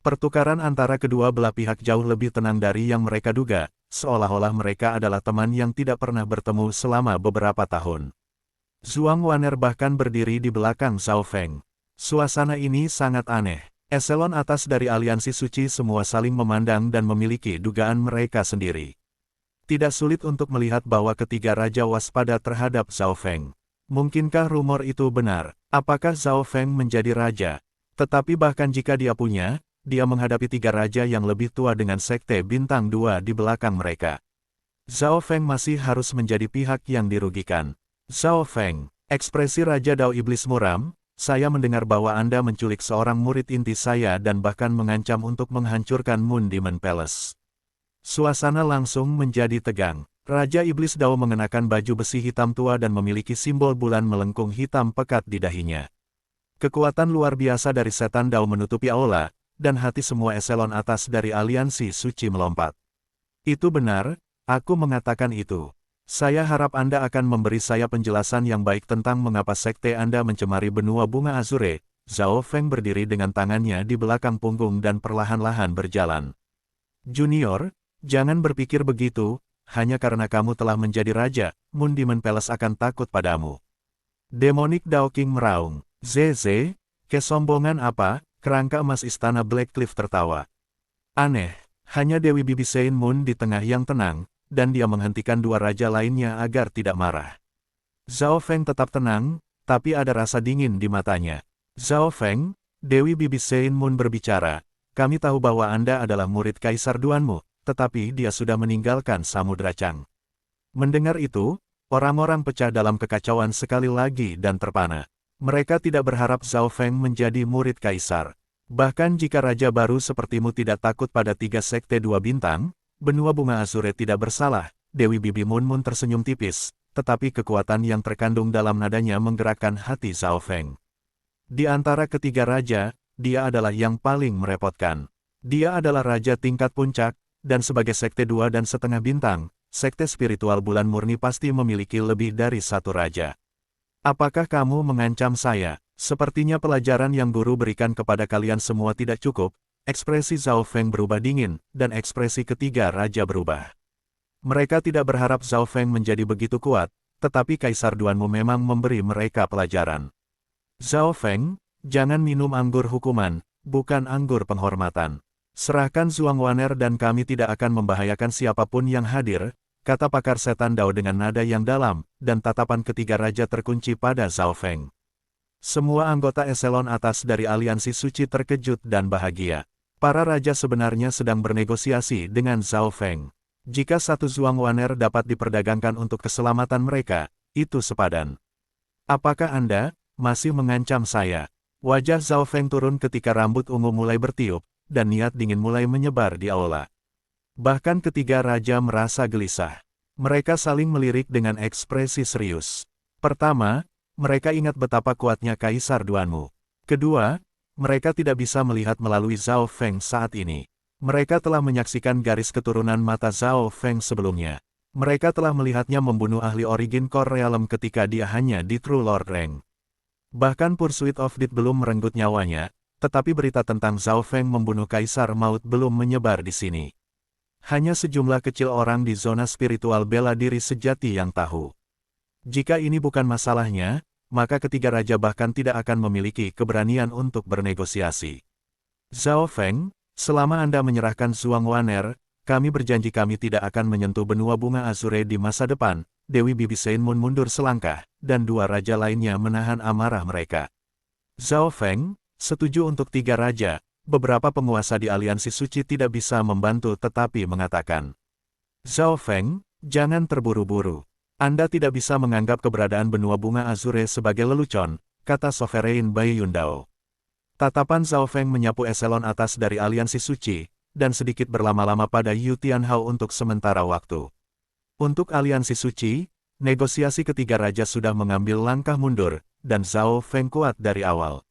Pertukaran antara kedua belah pihak jauh lebih tenang dari yang mereka duga, seolah-olah mereka adalah teman yang tidak pernah bertemu selama beberapa tahun. Zhuang Waner bahkan berdiri di belakang Zhao Feng. Suasana ini sangat aneh. Eselon atas dari aliansi suci semua saling memandang dan memiliki dugaan mereka sendiri. Tidak sulit untuk melihat bahwa ketiga raja waspada terhadap Zhao Feng. Mungkinkah rumor itu benar? Apakah Zhao Feng menjadi raja? Tetapi bahkan jika dia punya, dia menghadapi 3 raja yang lebih tua dengan Sekte Bintang 2 di belakang mereka. Zhao Feng masih harus menjadi pihak yang dirugikan. "Zhao Feng," ekspresi Raja Dao Iblis muram, "saya mendengar bahwa Anda menculik seorang murid inti saya dan bahkan mengancam untuk menghancurkan Moon Demon Palace." Suasana langsung menjadi tegang. Raja Iblis Dao mengenakan baju besi hitam tua dan memiliki simbol bulan melengkung hitam pekat di dahinya. Kekuatan luar biasa dari setan Dao menutupi aula, dan hati semua eselon atas dari aliansi suci melompat. Itu benar, aku mengatakan itu. Saya harap Anda akan memberi saya penjelasan yang baik tentang mengapa sekte Anda mencemari benua bunga Azure. Zhao Feng berdiri dengan tangannya di belakang punggung dan perlahan-lahan berjalan. Junior, jangan berpikir begitu, hanya karena kamu telah menjadi raja, Moon Demon Palace akan takut padamu. Demonic Dao King meraung. Zeze, kesombongan apa? Kerangka emas istana Black Cliff tertawa. Aneh, hanya Dewi Bibi Sein Moon di tengah yang tenang, dan dia menghentikan dua raja lainnya agar tidak marah. Zhao Feng tetap tenang, tapi ada rasa dingin di matanya. Zhao Feng, Dewi Bibi Sein Moon berbicara, kami tahu bahwa Anda adalah murid Kaisar Duanmu, tetapi dia sudah meninggalkan Samudra Chang. Mendengar itu, orang-orang pecah dalam kekacauan sekali lagi dan terpana. Mereka tidak berharap Zhao Feng menjadi murid Kaisar. Bahkan jika raja baru sepertimu tidak takut pada 3 sekte 2 bintang, benua bunga Azure tidak bersalah. Dewi Bibi Moon Moon tersenyum tipis, tetapi kekuatan yang terkandung dalam nadanya menggerakkan hati Zhao Feng. Di antara ketiga raja, dia adalah yang paling merepotkan. Dia adalah raja tingkat puncak, dan sebagai sekte 2,5 bintang, sekte spiritual bulan murni pasti memiliki lebih dari satu raja. Apakah kamu mengancam saya? Sepertinya pelajaran yang guru berikan kepada kalian semua tidak cukup. Ekspresi Zhao Feng berubah dingin, dan ekspresi ketiga raja berubah. Mereka tidak berharap Zhao Feng menjadi begitu kuat, tetapi Kaisar Duanmu memang memberi mereka pelajaran. Zhao Feng, jangan minum anggur hukuman, bukan anggur penghormatan. Serahkan Zhuang Waner dan kami tidak akan membahayakan siapapun yang hadir, kata pakar setan Dao dengan nada yang dalam, dan tatapan ketiga raja terkunci pada Zhao Feng. Semua anggota eselon atas dari aliansi suci terkejut dan bahagia. Para raja sebenarnya sedang bernegosiasi dengan Zhao Feng. Jika satu Zhuang Waner dapat diperdagangkan untuk keselamatan mereka, itu sepadan. Apakah Anda masih mengancam saya? Wajah Zhao Feng turun ketika rambut ungu mulai bertiup, dan niat dingin mulai menyebar di aula. Bahkan ketiga raja merasa gelisah. Mereka saling melirik dengan ekspresi serius. Pertama, mereka ingat betapa kuatnya Kaisar Duanmu. Kedua, mereka tidak bisa melihat melalui Zhao Feng saat ini. Mereka telah menyaksikan garis keturunan mata Zhao Feng sebelumnya. Mereka telah melihatnya membunuh ahli Origin Core Realm ketika dia hanya di True Lord Rank. Bahkan Pursuit of Death belum merenggut nyawanya, tetapi berita tentang Zhao Feng membunuh Kaisar Maut belum menyebar di sini. Hanya sejumlah kecil orang di zona spiritual bela diri sejati yang tahu. Jika ini bukan masalahnya, maka ketiga raja bahkan tidak akan memiliki keberanian untuk bernegosiasi. Zhao Feng, selama Anda menyerahkan Zhuang Waner, kami berjanji kami tidak akan menyentuh benua bunga Azure di masa depan. Dewi Bibi Sein Moon mundur selangkah, dan dua raja lainnya menahan amarah mereka. Zhao Feng, setuju untuk 3 raja, beberapa penguasa di aliansi suci tidak bisa membantu tetapi mengatakan. Zhao Feng, jangan terburu-buru. Anda tidak bisa menganggap keberadaan benua bunga Azure sebagai lelucon, kata Sovereign Bai Yundao. Tatapan Zhao Feng menyapu eselon atas dari aliansi suci, dan sedikit berlama-lama pada Yu Tianhao untuk sementara waktu. Untuk aliansi suci, negosiasi ketiga raja sudah mengambil langkah mundur, dan Zhao Feng kuat dari awal.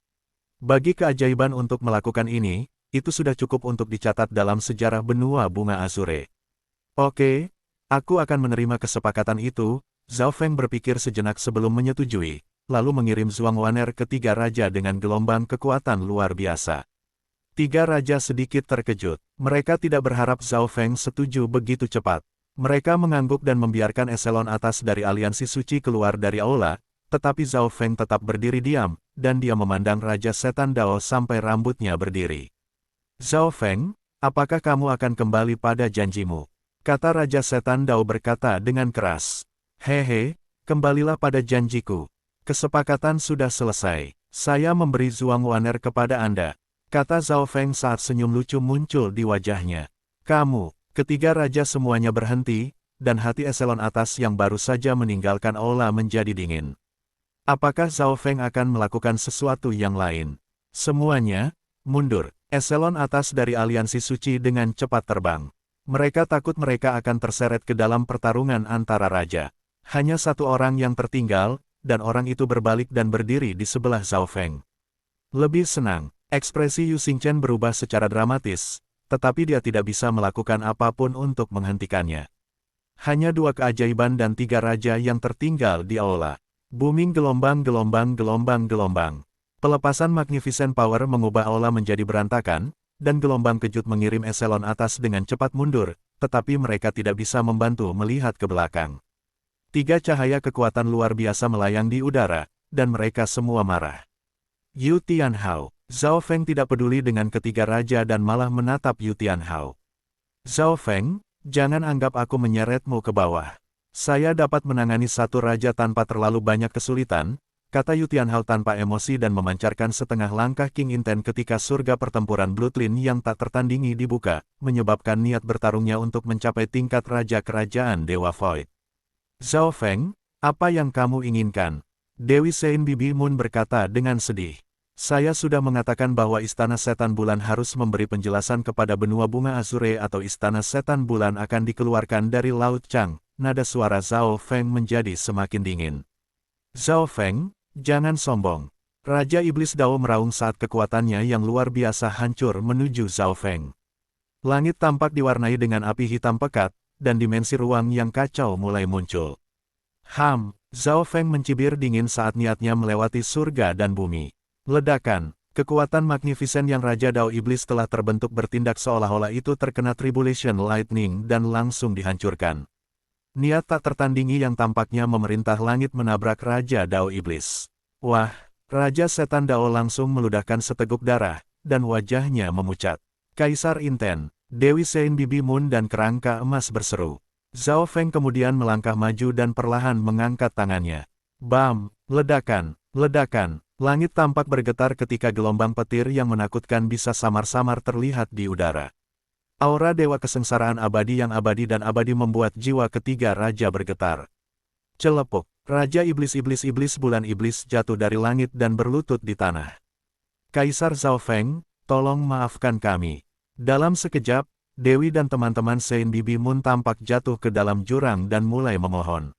Bagi keajaiban untuk melakukan ini, itu sudah cukup untuk dicatat dalam sejarah benua bunga Azure. Oke, aku akan menerima kesepakatan itu, Zhao Feng berpikir sejenak sebelum menyetujui, lalu mengirim Zhuang Waner ke 3 raja dengan gelombang kekuatan luar biasa. 3 raja sedikit terkejut, mereka tidak berharap Zhao Feng setuju begitu cepat. Mereka mengangguk dan membiarkan eselon atas dari aliansi suci keluar dari aula, tetapi Zhao Feng tetap berdiri diam, dan dia memandang Raja Setan Dao sampai rambutnya berdiri. Zhao Feng, apakah kamu akan kembali pada janjimu? Kata Raja Setan Dao berkata dengan keras. Hehe, kembalilah pada janjiku. Kesepakatan sudah selesai. Saya memberi Zhuang Waner kepada Anda. Kata Zhao Feng saat senyum lucu muncul di wajahnya. Kamu. Ketiga raja semuanya berhenti, dan hati eselon atas yang baru saja meninggalkan aula menjadi dingin. Apakah Zhao Feng akan melakukan sesuatu yang lain? Semuanya, mundur. Eselon atas dari aliansi suci dengan cepat terbang. Mereka takut mereka akan terseret ke dalam pertarungan antara raja. Hanya satu orang yang tertinggal, dan orang itu berbalik dan berdiri di sebelah Zhao Feng. Lebih senang, ekspresi Yu Xingchen berubah secara dramatis, tetapi dia tidak bisa melakukan apapun untuk menghentikannya. Hanya dua keajaiban dan tiga raja yang tertinggal di aula. Booming gelombang. Pelepasan Magnificent Power mengubah aula menjadi berantakan, dan gelombang kejut mengirim eselon atas dengan cepat mundur, tetapi mereka tidak bisa membantu melihat ke belakang. Tiga cahaya kekuatan luar biasa melayang di udara, dan mereka semua marah. Yu Tianhao, Zhao Feng tidak peduli dengan ketiga raja dan malah menatap Yu Tianhao. Zhao Feng, jangan anggap aku menyeretmu ke bawah. Saya dapat menangani satu raja tanpa terlalu banyak kesulitan, kata Yu Tianhao tanpa emosi dan memancarkan setengah langkah King Inten ketika surga pertempuran Bloodline yang tak tertandingi dibuka, menyebabkan niat bertarungnya untuk mencapai tingkat raja kerajaan Dewa Void. Zhao Feng, apa yang kamu inginkan? Dewi Sein Bibi Moon berkata dengan sedih. Saya sudah mengatakan bahwa Istana Setan Bulan harus memberi penjelasan kepada benua bunga Azure atau Istana Setan Bulan akan dikeluarkan dari Laut Chang. Nada suara Zhao Feng menjadi semakin dingin. Zhao Feng, jangan sombong. Raja Iblis Dao meraung saat kekuatannya yang luar biasa hancur menuju Zhao Feng. Langit tampak diwarnai dengan api hitam pekat, dan dimensi ruang yang kacau mulai muncul. Zhao Feng mencibir dingin saat niatnya melewati surga dan bumi. Ledakan, kekuatan Magnificent yang Raja Dao Iblis telah terbentuk bertindak seolah-olah itu terkena Tribulation Lightning dan langsung dihancurkan. Niat tak tertandingi yang tampaknya memerintah langit menabrak Raja Dao Iblis. Wah, Raja Setan Dao langsung meludahkan seteguk darah, dan wajahnya memucat. Kaisar Inten, Dewi Sein Bibi Moon dan kerangka emas berseru. Zhao Feng kemudian melangkah maju dan perlahan mengangkat tangannya. Bam, ledakan. Langit tampak bergetar ketika gelombang petir yang menakutkan bisa samar-samar terlihat di udara. Aura Dewa Kesengsaraan Abadi yang abadi dan abadi membuat jiwa ketiga raja bergetar. Celepuk, Raja Iblis Bulan Iblis jatuh dari langit dan berlutut di tanah. Kaisar Zhao Feng, tolong maafkan kami. Dalam sekejap, Dewi dan teman-teman Sein Bibi Moon tampak jatuh ke dalam jurang dan mulai memohon.